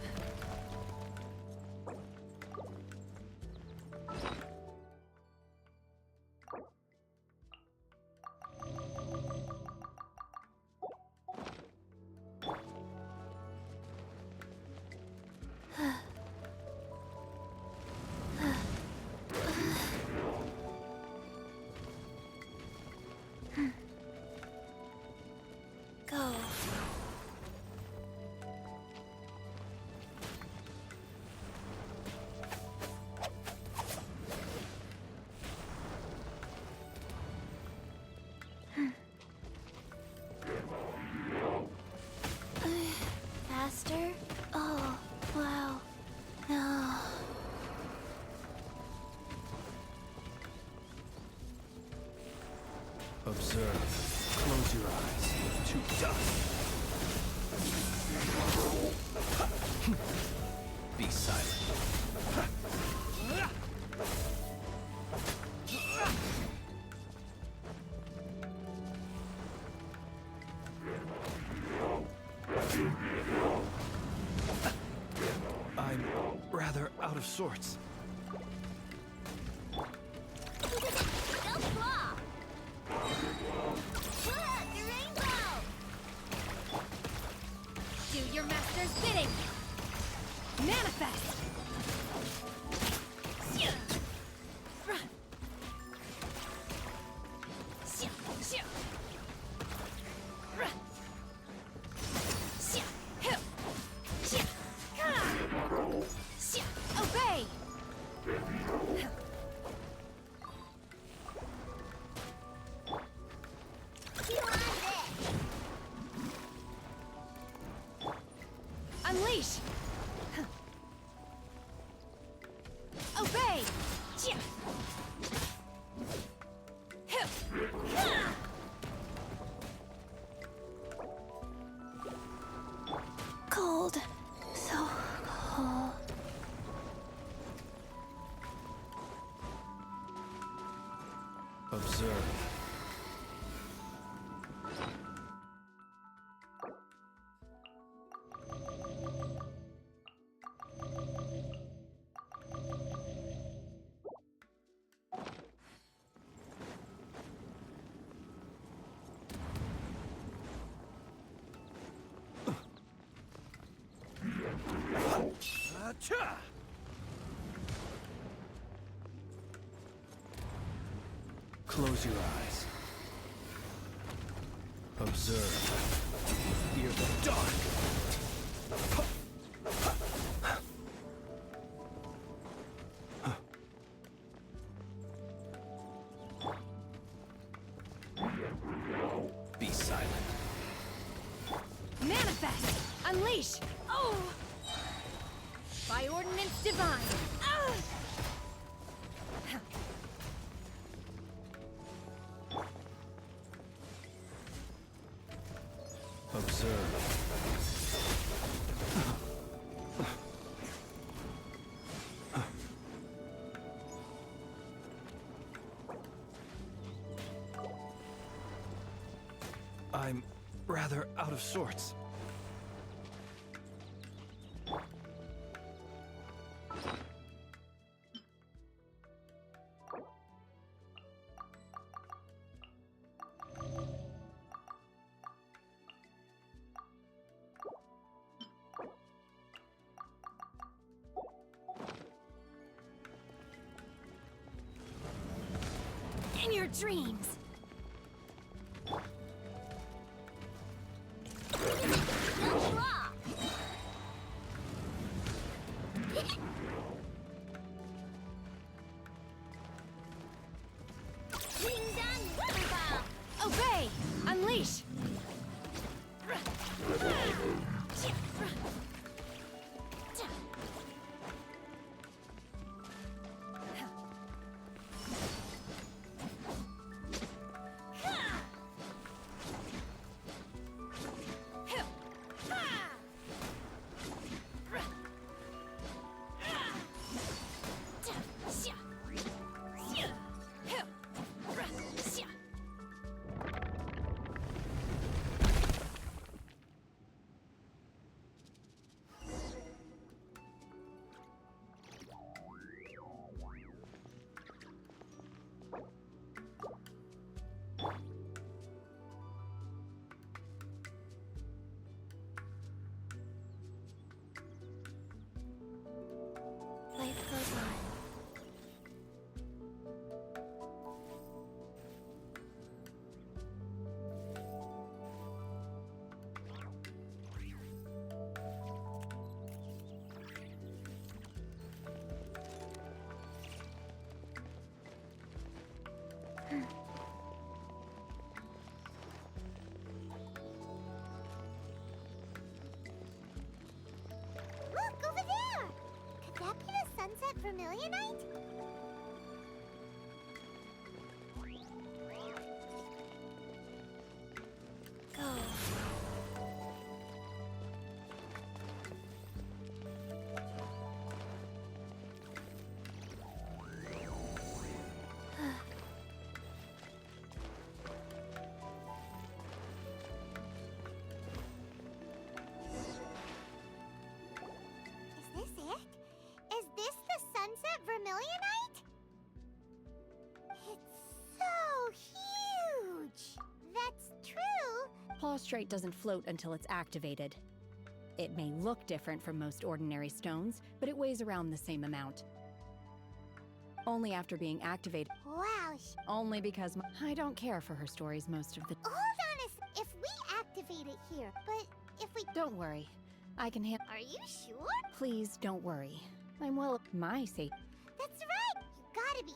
Go. Faster? Oh, wow. No. Observe. Close your eyes. To dust. Be silent. I'm rather out of sorts. Do your master's bidding! Manifest! Obey! Unleash! Obey! Cold. So cold. Observe. Close your eyes. Observe. Fear the dark. Be silent. Manifest! Unleash! Oh! By ordinance divine! Ah! Observe. I'm rather out of sorts. In your dreams! Obey! Unleash! Life goes on. Look, over there! Could that be the Sunset Vermilionite? Go. Is this it? Is this the Sunset Vermilionite? It's so huge! That's true! Prostrate doesn't float until it's activated. It may look different from most ordinary stones, but it weighs around the same amount. Only after being activated. Wow, Only because I don't care for her stories most of the. hold on if we activate it here, but if we... Don't worry. I can handle. Are you sure? Please don't worry. I'm well. My safety. That's right! You gotta be...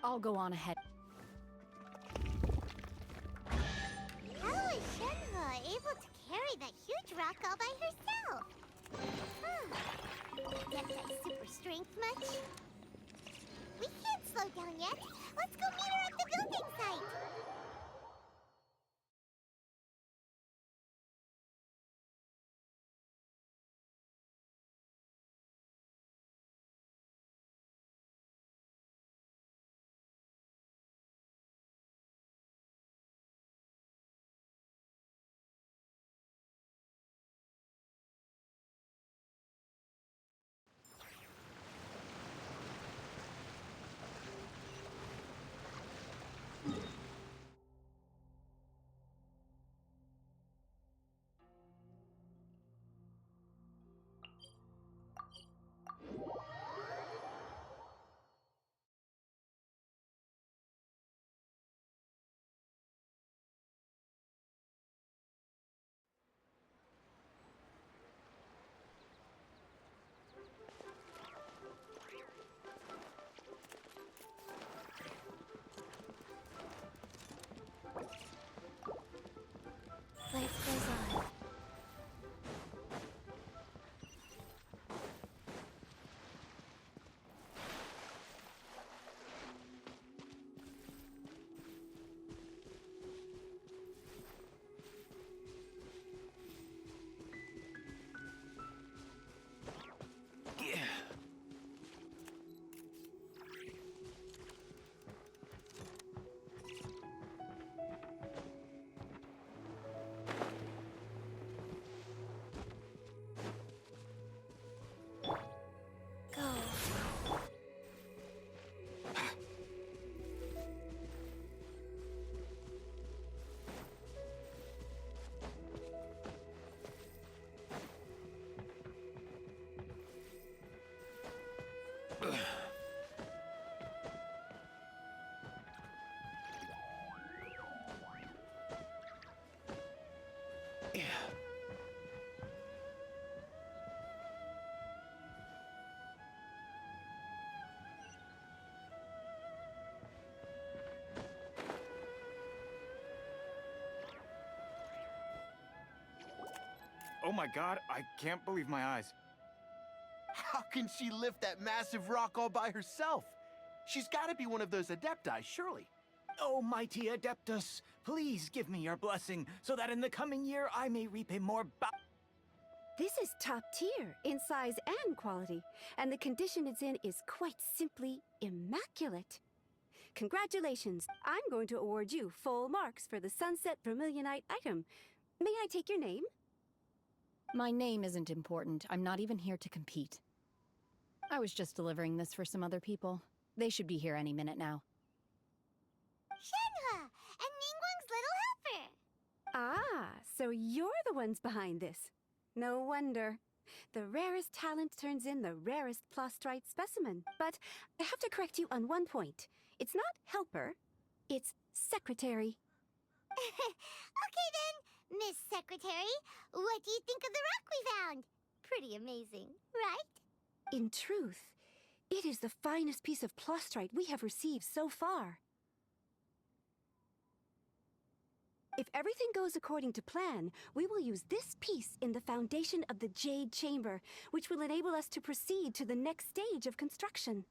I'll go on ahead. How is Shenhe able to carry that huge rock all by herself? Get that super strength much? We can't slow down yet. Let's go meet her at the building site. Oh my god, I can't believe my eyes. How can she lift that massive rock all by herself? She's gotta be one of those Adepti, surely. Oh, mighty Adeptus, please give me your blessing so that in the coming year I may reap a more This is top tier in size and quality, and the condition it's in is quite simply immaculate. Congratulations! I'm going to award you full marks for the Sunset Vermilionite item. May I take your name? My name isn't important. I'm not even here to compete. I was just delivering this for some other people. They should be here any minute now. Shenhua, and Ningguang's little helper. Ah, so you're the ones behind this. No wonder. The rarest talent turns in the rarest plastrite specimen. But I have to correct you on one point. It's not helper, it's secretary. Okay then, Miss Secretary, what do you think of the rock we found? Pretty amazing, right? In truth, it is the finest piece of plastrite we have received so far. If everything goes according to plan, we will use this piece in the foundation of the Jade Chamber, which will enable us to proceed to the next stage of construction.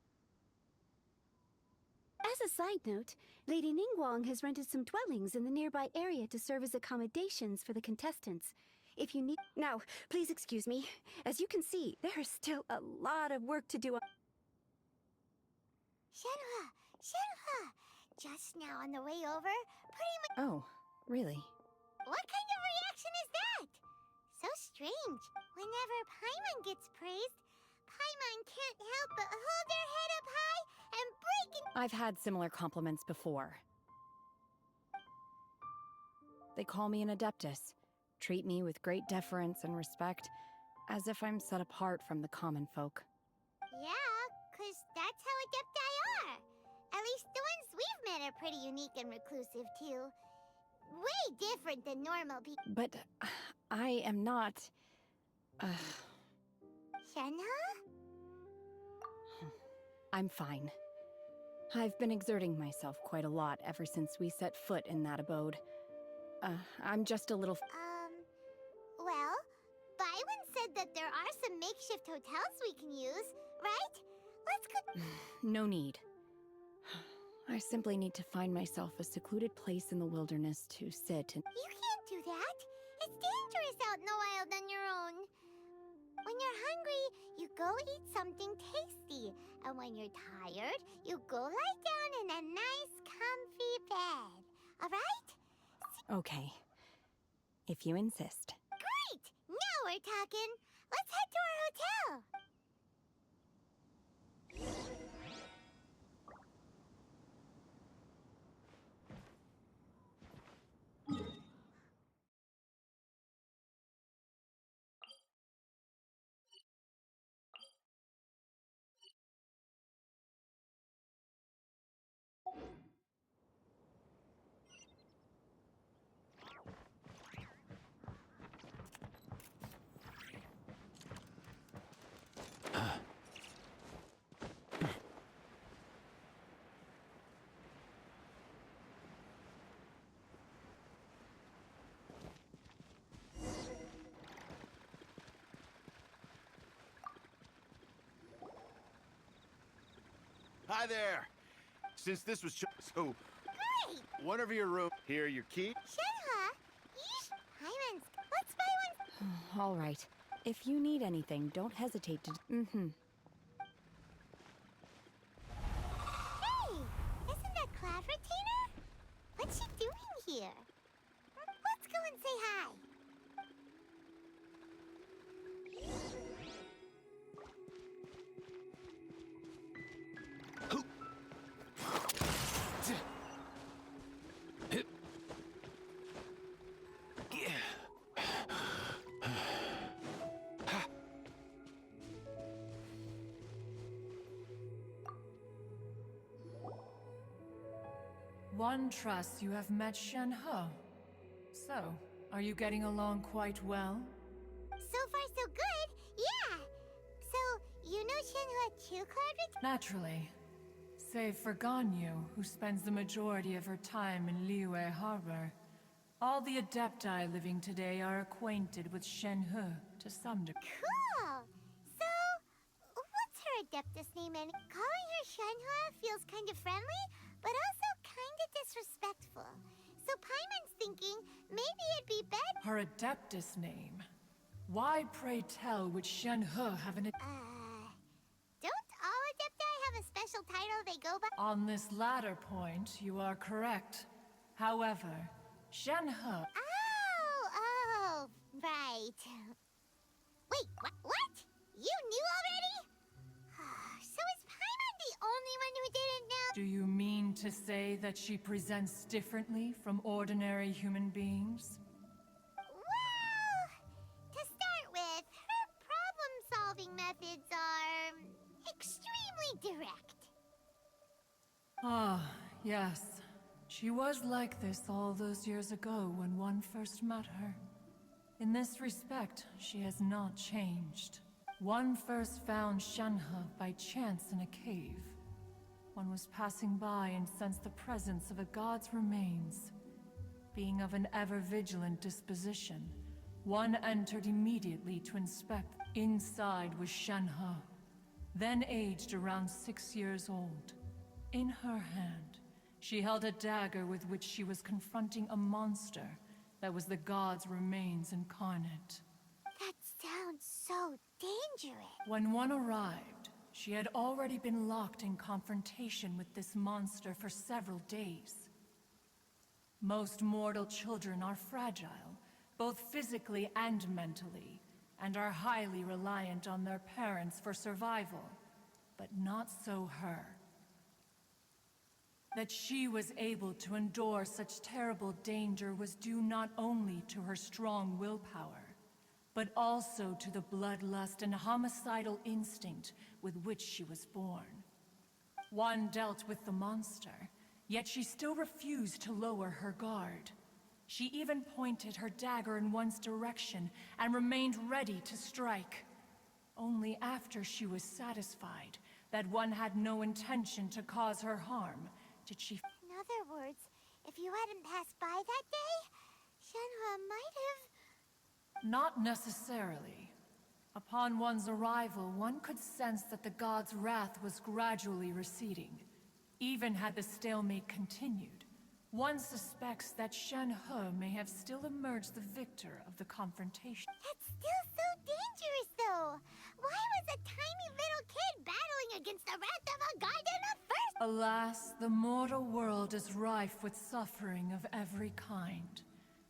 As a side note, Lady Ningguang has rented some dwellings in the nearby area to serve as accommodations for the contestants. If you need... Now, please excuse me. As you can see, there is still a lot of work to do. Shenhua, just now on the way over, pretty much... Oh, really? What kind of reaction is that? So strange. Whenever Paimon gets praised, Paimon can't help but hold their head up high and break in... I've had similar compliments before. They call me an Adeptus, treat me with great deference and respect, as if I'm set apart from the common folk. Yeah, 'cause that's how Adepti are. At least the ones we've met are pretty unique and reclusive, too. Way different than normal people. But I am not... Shenhua? I'm fine. I've been exerting myself quite a lot ever since we set foot in that abode. I'm just a little... Well, Byron said that there are some makeshift hotels we can use, right? Let's go... No need. I simply need to find myself a secluded place in the wilderness to sit and... You can't do that. It's dangerous out in the wild on your own. When you're hungry, you go eat something tasty. And when you're tired, you go lie down in a nice, comfy bed. All right? Okay. If you insist. Great! Now we're talking. Let's head to our hotel. Hi there. Since this was so... Great! One of your room. Here, your key. Shenhua, Hyman's. Let's buy one. All right. If you need anything, don't hesitate to... Hey! Isn't that Cloud Retainer? What's she doing here? Let's go and say hi. One trusts you have met Shenhe. So, are you getting along quite well? So far, so good. Yeah. So, you know Shenhua too, Cloud? Naturally. Save for Ganyu, who spends the majority of her time in Liyue Harbor. All the Adepti living today are acquainted with Shenhe to some degree. Cool! So, what's her Adeptus name? And calling her Shenhe feels kind of friendly, but also kind of disrespectful. So Paimon's thinking maybe it'd be better. Her Adeptus name? Why, pray tell, would Shenhe have an... Don't all Adepti have a special title they go by? On this latter point, you are correct. However, Shenhe... Oh, right. Wait, what? You knew already? So is Paimon the only one who didn't know? Do you mean to say that she presents differently from ordinary human beings? Well, to start with, her problem-solving methods are extremely direct. Ah, yes. She was like this all those years ago when one first met her. In this respect, she has not changed. One first found Shenhe by chance in a cave. One was passing by and sensed the presence of a god's remains. Being of an ever-vigilant disposition, one entered immediately to inspect. Inside was Shenhe, then aged around 6 years old. In her hand, she held a dagger with which she was confronting a monster that was the god's remains incarnate. That sounds so dangerous. When one arrived, she had already been locked in confrontation with this monster for several days. Most mortal children are fragile, both physically and mentally, and are highly reliant on their parents for survival. But not so her. That she was able to endure such terrible danger was due not only to her strong willpower, but also to the bloodlust and homicidal instinct with which she was born. One dealt with the monster, yet she still refused to lower her guard. She even pointed her dagger in one's direction and remained ready to strike. Only after she was satisfied that one had no intention to cause her harm, did she... In other words, if you hadn't passed by that day, Shenhe might have... Not necessarily. Upon one's arrival, one could sense that the god's wrath was gradually receding. Even had the stalemate continued, one suspects that Shenhe may have still emerged the victor of the confrontation. That's still so dangerous, though. Why was a tiny little kid battling against the wrath of a god in the first... Alas, the mortal world is rife with suffering of every kind.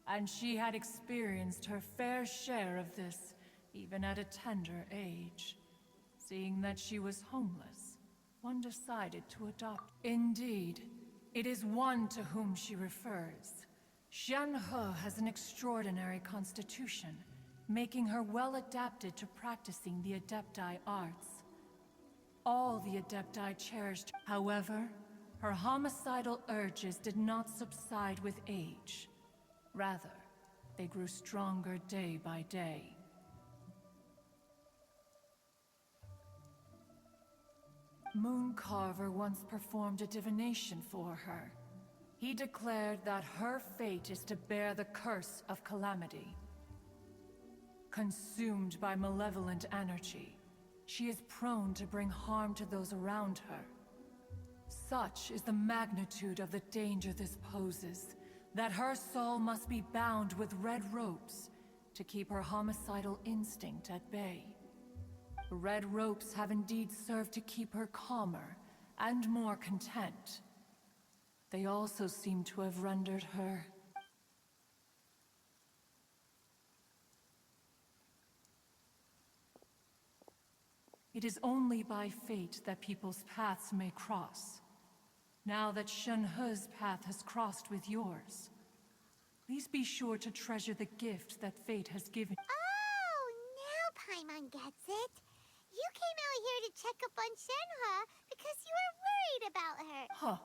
And she had experienced her fair share of this, even at a tender age. Seeing that she was homeless, one decided to adopt. Indeed, it is one to whom she refers. Shenhe has an extraordinary constitution, making her well adapted to practicing the Adepti arts. All the Adepti cherished. However, her homicidal urges did not subside with age. Rather, they grew stronger day by day. Mooncarver once performed a divination for her. He declared that her fate is to bear the curse of calamity. Consumed by malevolent energy, she is prone to bring harm to those around her. Such is the magnitude of the danger this poses, that her soul must be bound with red ropes to keep her homicidal instinct at bay. The red ropes have indeed served to keep her calmer and more content. They also seem to have rendered her... It is only by fate that people's paths may cross. Now that Shenhe's path has crossed with yours, please be sure to treasure the gift that fate has given. Oh, now Paimon gets it. You came out here to check up on Shenhe because you were worried about her. Huh.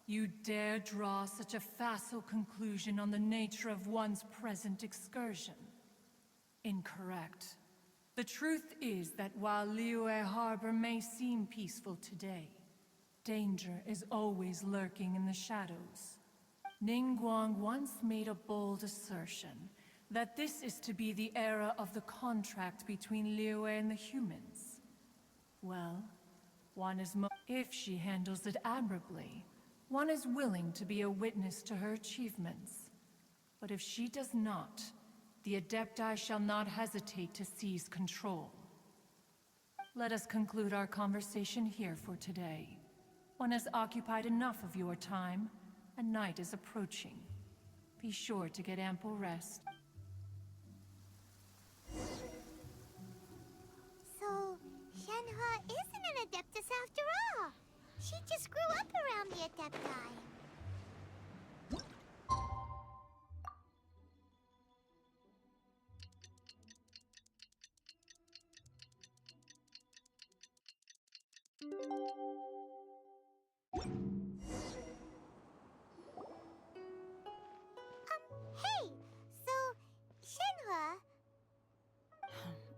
You dare draw such a facile conclusion on the nature of one's present excursion? Incorrect. The truth is that while Liyue Harbor may seem peaceful today, danger is always lurking in the shadows. Ningguang once made a bold assertion that this is to be the era of the contract between Liyue and the humans. Well, if she handles it admirably, one is willing to be a witness to her achievements. But if she does not, the Adepti shall not hesitate to seize control. Let us conclude our conversation here for today. One has occupied enough of your time, and night is approaching. Be sure to get ample rest. So, Shenhua isn't an Adeptus after all. She just grew up around the Adepti. Hey! So, Shenhua...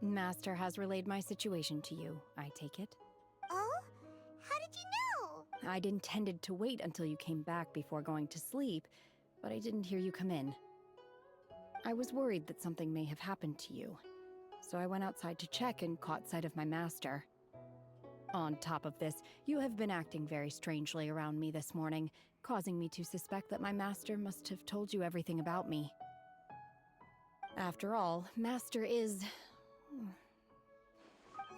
Master has relayed my situation to you, I take it. Oh? How did you know? I'd intended to wait until you came back before going to sleep, but I didn't hear you come in. I was worried that something may have happened to you, so I went outside to check and caught sight of my master. On top of this, you have been acting very strangely around me this morning, causing me to suspect that my master must have told you everything about me. After all, Master is...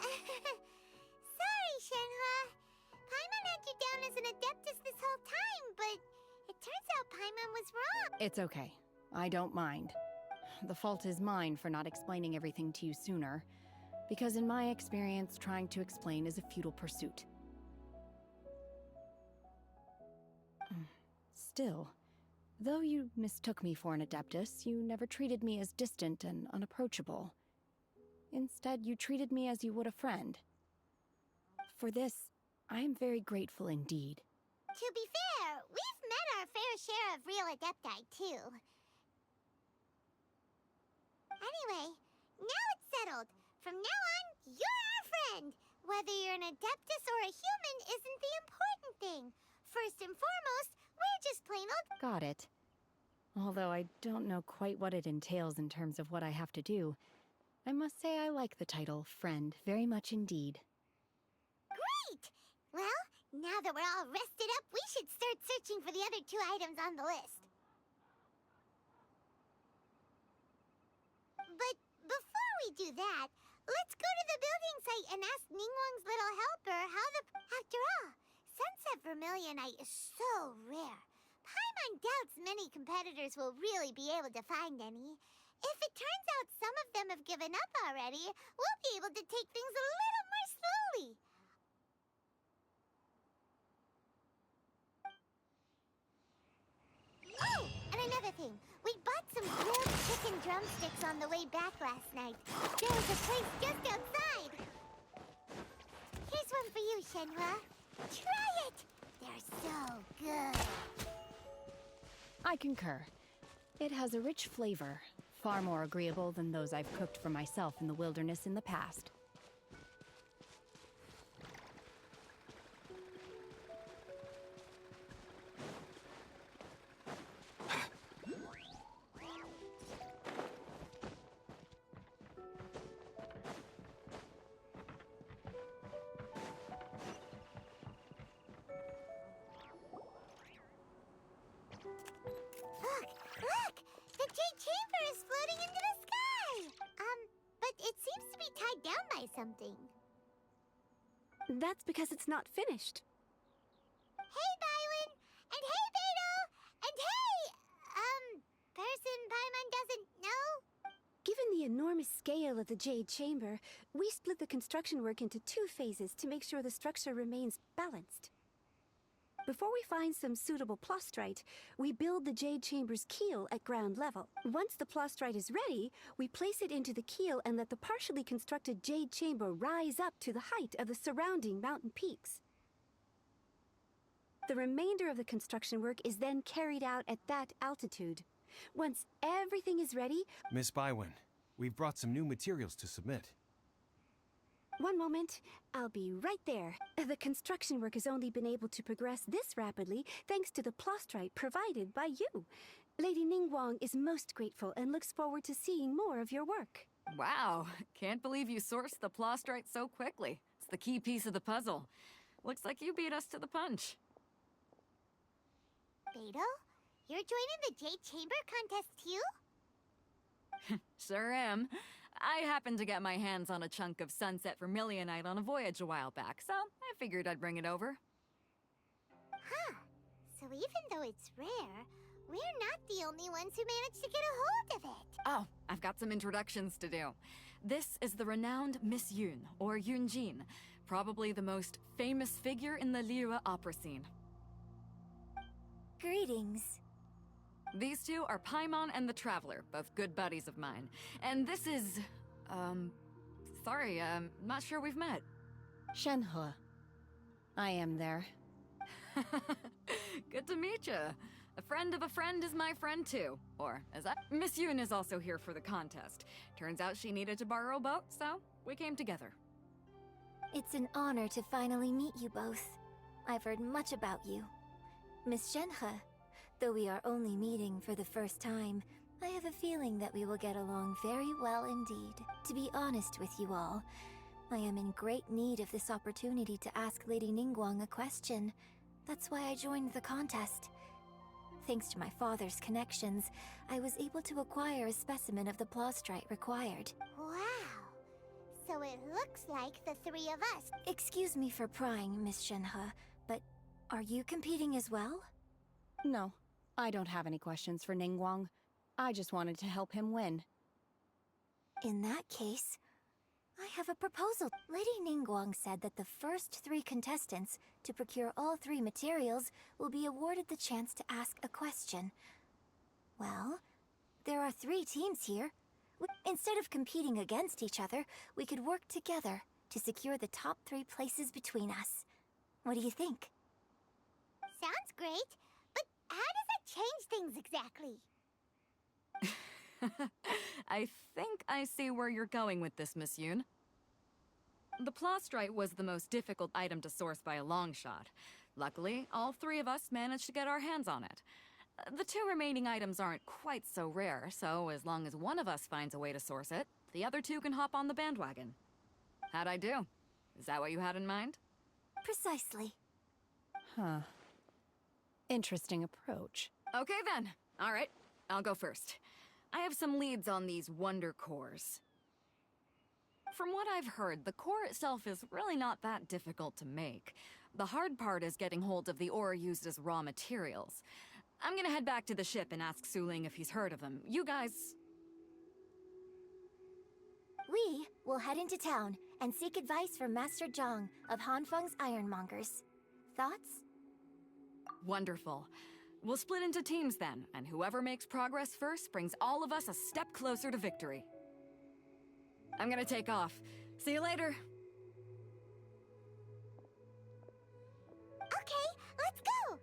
Sorry, Shenhua. Paimon had you down as an Adeptus this whole time, but it turns out Paimon was wrong. It's okay. I don't mind. The fault is mine for not explaining everything to you sooner, because in my experience, trying to explain is a futile pursuit. Still, though you mistook me for an Adeptus, you never treated me as distant and unapproachable. Instead, you treated me as you would a friend. For this, I am very grateful indeed. To be fair, we've met our fair share of real Adepti, too. Anyway, now it's settled. From now on, you're our friend. Whether you're an Adeptus or a human isn't the important thing. First and foremost, we're just plain old... Got it. Although I don't know quite what it entails in terms of what I have to do, I must say I like the title, Friend, very much indeed. Great! Well, now that we're all rested up, we should start searching for the other 2 items on the list. But before we do that, let's go to the building site and ask Ningguang's little helper how the... After all, Sunset Vermilionite is so rare. Paimon doubts many competitors will really be able to find any. If it turns out some of them have given up already, we'll be able to take things a little more slowly. Oh, and another thing. We bought some grilled chicken drumsticks on the way back last night. There was a place just outside. Here's one for you, Shenhua. Try it! They're so good. I concur. It has a rich flavor, far more agreeable than those I've cooked for myself in the wilderness in the past. Look! The Jade Chamber is floating into the sky! But it seems to be tied down by something. That's because it's not finished. Hey, Bywin! And hey, Beto! And hey! Person Paimon doesn't know? Given the enormous scale of the Jade Chamber, we split the construction work into 2 phases to make sure the structure remains balanced. Before we find some suitable plastrite, we build the Jade Chamber's keel at ground level. Once the plastrite is ready, we place it into the keel and let the partially constructed Jade Chamber rise up to the height of the surrounding mountain peaks. The remainder of the construction work is then carried out at that altitude. Once everything is ready... Miss Bywin, we've brought some new materials to submit. One moment. I'll be right there. The construction work has only been able to progress this rapidly thanks to the plostrite provided by you. Lady Ningguang is most grateful and looks forward to seeing more of your work. Wow, can't believe you sourced the plostrite so quickly. It's the key piece of the puzzle. Looks like you beat us to the punch. Beidou, you're joining the Jade Chamber contest too? Sure am. I happened to get my hands on a chunk of sunset vermilionite on a voyage a while back, so I figured I'd bring it over. Huh. So even though it's rare, we're not the only ones who managed to get a hold of it. Oh, I've got some introductions to do. This is the renowned Miss Yun, or Yunjin, probably the most famous figure in the Liyue opera scene. Greetings. These two are Paimon and the Traveler, both good buddies of mine. And this is... sorry, not sure we've met. Shenhe. I am there. Good to meet you. A friend of a friend is my friend too. Or, as I... Miss Yun is also here for the contest. Turns out she needed to borrow a boat, so we came together. It's an honor to finally meet you both. I've heard much about you. Miss Shenhe, though we are only meeting for the first time, I have a feeling that we will get along very well indeed. To be honest with you all, I am in great need of this opportunity to ask Lady Ningguang a question. That's why I joined the contest. Thanks to my father's connections, I was able to acquire a specimen of the plostrite required. Wow. So it looks like the three of us. Excuse me for prying, Miss Shenhe, but are you competing as well? No, I don't have any questions for Ningguang. I just wanted to help him win. In that case, I have a proposal. Lady Ningguang said that the first 3 contestants to procure all 3 materials will be awarded the chance to ask a question. Well, there are 3 teams here. Instead of competing against each other, we could work together to secure the top 3 places between us. What do you think? Sounds great, but how does it change things exactly? I think I see where you're going with this, Miss Yun. The plostrite was the most difficult item to source by a long shot. Luckily, all 3 of us managed to get our hands on it. The 2 remaining items aren't quite so rare, so as long as one of us finds a way to source it, the other 2 can hop on the bandwagon. How'd I do? Is that what you had in mind? Precisely. Huh. Interesting approach. Okay then. All right, I'll go first. I have some leads on these wonder cores. From what I've heard, the core itself is really not that difficult to make. The hard part is getting hold of the ore used as raw materials. I'm gonna head back to the ship and ask Suling if he's heard of them. You guys... We will head into town and seek advice from Master Zhang of Hanfeng's Ironmongers. Thoughts? Wonderful. We'll split into teams then, and whoever makes progress first brings all of us a step closer to victory. I'm gonna take off. See you later. Okay, let's go!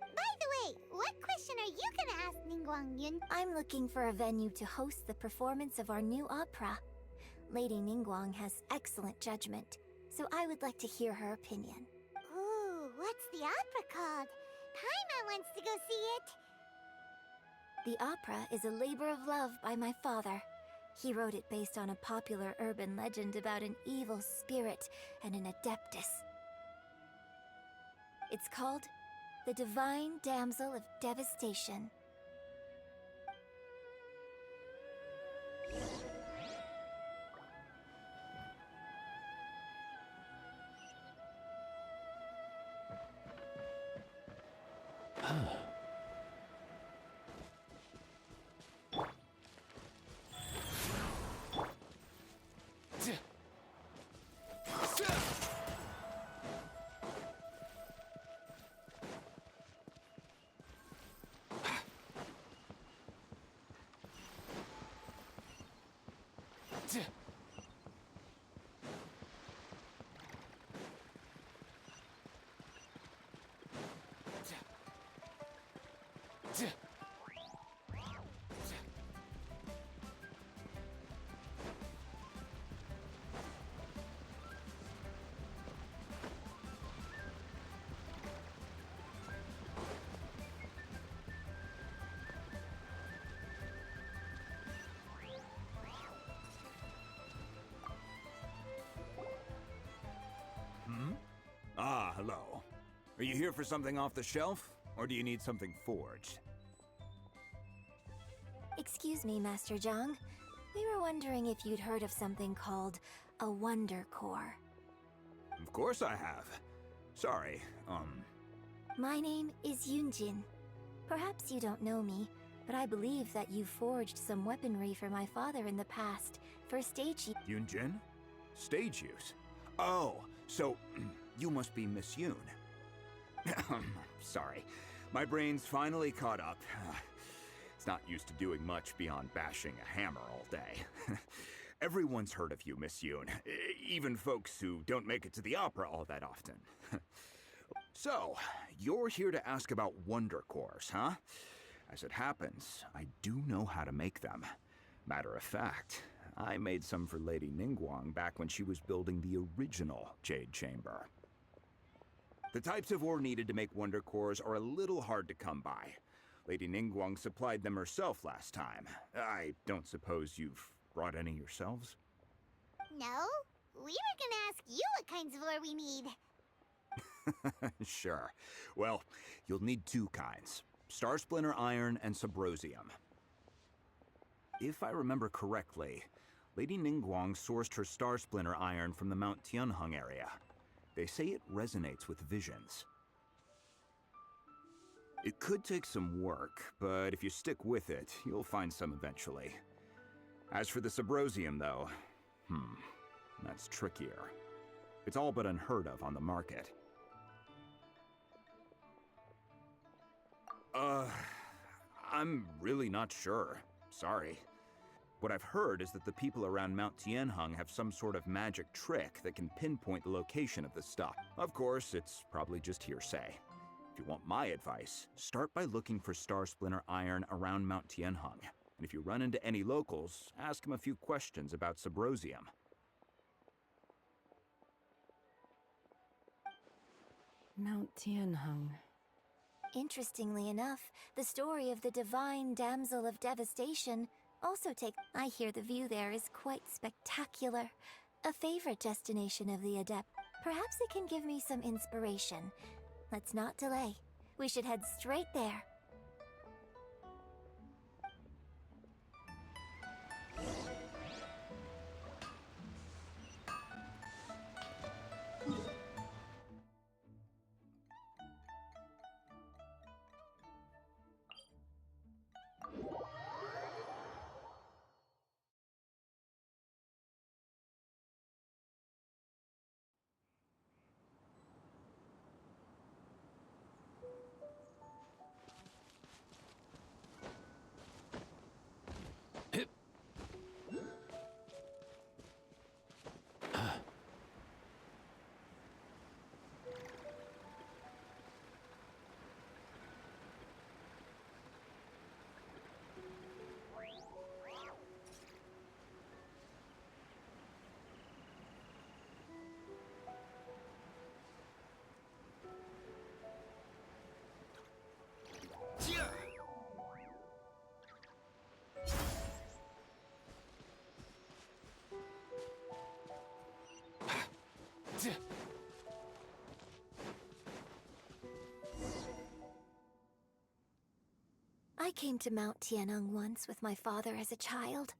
By the way, what question are you gonna ask Ningguang Yun? I'm looking for a venue to host the performance of our new opera. Lady Ningguang has excellent judgment, so I would like to hear her opinion. Ooh, what's the opera called? Paimon wants to go see it. The opera is a labor of love by my father. He wrote it based on a popular urban legend about an evil spirit and an adeptus. It's called The Divine Damsel of Devastation. hello. Are you here for something off the shelf, or do you need something forged? Excuse me, Master Zhang. We were wondering if you'd heard of something called a Wonder Core. Of course I have. Sorry, My name is Yunjin. Perhaps you don't know me, but I believe that you forged some weaponry for my father in the past for stage use. Yunjin? Stage use? Oh, so you must be Miss Yoon. Sorry, my brain's finally caught up. It's not used to doing much beyond bashing a hammer all day. Everyone's heard of you, Miss Yoon, even folks who don't make it to the opera all that often. So, you're here to ask about Wonder Cores, huh? As it happens, I do know how to make them. Matter of fact, I made some for Lady Ningguang back when she was building the original Jade Chamber. The types of ore needed to make Wonder Cores are a little hard to come by. Lady Ningguang supplied them herself last time. I don't suppose you've brought any yourselves? No, we were gonna ask you what kinds of ore we need. Sure. Well, you'll need two kinds. Star Splinter Iron and Subrosium. If I remember correctly, Lady Ningguang sourced her Star Splinter Iron from the Mount Tianheng area. They say it resonates with visions. It could take some work, but if you stick with it, you'll find some eventually. As for the Subrosium, though, that's trickier. It's all but unheard of on the market. I'm really not sure. Sorry. What I've heard is that the people around Mount Tianheng have some sort of magic trick that can pinpoint the location of the stuff. Of course, it's probably just hearsay. If you want my advice, start by looking for Star Splinter Iron around Mount Tianheng. And if you run into any locals, ask them a few questions about Subrosium. Mount Tianheng. Interestingly enough, the story of the divine damsel of devastation also takes. I hear the view there is quite spectacular. A favorite destination of the adept. Perhaps it can give me some inspiration. Let's not delay. We should head straight there. I came to Mount Tianheng once with my father as a child.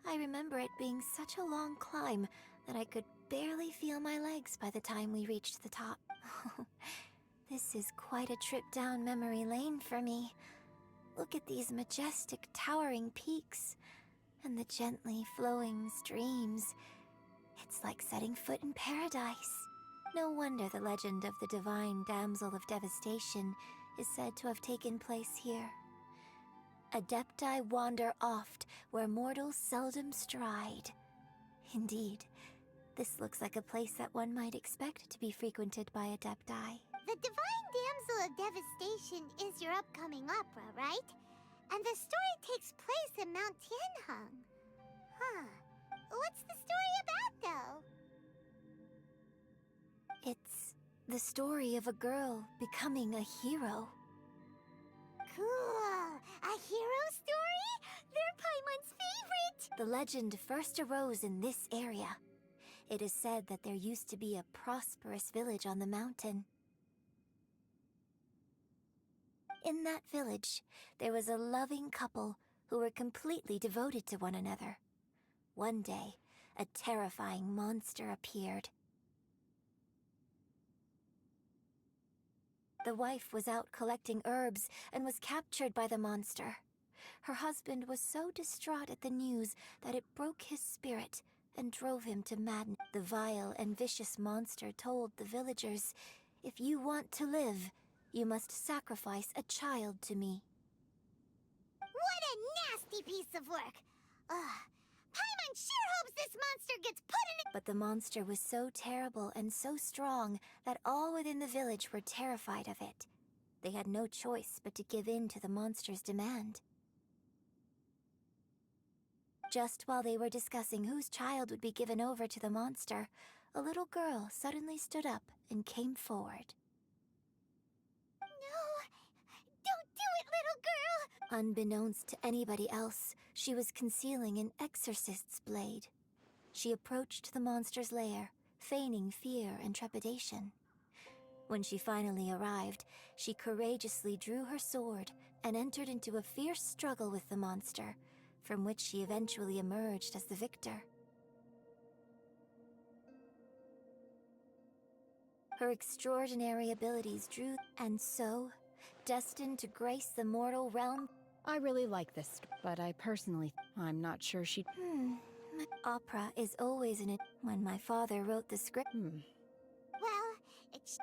I remember it being such a long climb that I could barely feel my legs by the time we reached the top. This is quite a trip down memory lane for me. Look at these majestic, towering peaks, and the gently flowing streams. It's like setting foot in paradise. No wonder the legend of the divine damsel of devastation is said to have taken place here. Adepti wander oft, where mortals seldom stride. Indeed, this looks like a place that one might expect to be frequented by Adepti. The Divine Damsel of Devastation is your upcoming opera, right? And the story takes place in Mount Tianheng. Huh. What's the story about, though? It's the story of a girl becoming a hero. Cool! A hero story? They're Paimon's favorite! The legend first arose in this area. It is said that there used to be a prosperous village on the mountain. In that village, there was a loving couple who were completely devoted to one another. One day, a terrifying monster appeared. The wife was out collecting herbs and was captured by the monster. Her husband was so distraught at the news that it broke his spirit and drove him to madness. The vile and vicious monster told the villagers, "If you want to live, you must sacrifice a child to me." What a nasty piece of work! Ugh. Paimon sure hopes this monster gets put in it. But the monster was so terrible and so strong that all within the village were terrified of it. They had no choice but to give in to the monster's demand. Just while they were discussing whose child would be given over to the monster, a little girl suddenly stood up and came forward. No! Don't do it, little girl! Unbeknownst to anybody else, she was concealing an exorcist's blade. She approached the monster's lair, feigning fear and trepidation. When she finally arrived, she courageously drew her sword and entered into a fierce struggle with the monster, from which she eventually emerged as the victor. Her extraordinary abilities drew, and so, destined to grace the mortal realm. I really like this, but I personally, I'm not sure she... Opera is always in it. When my father wrote the script... Well, it's...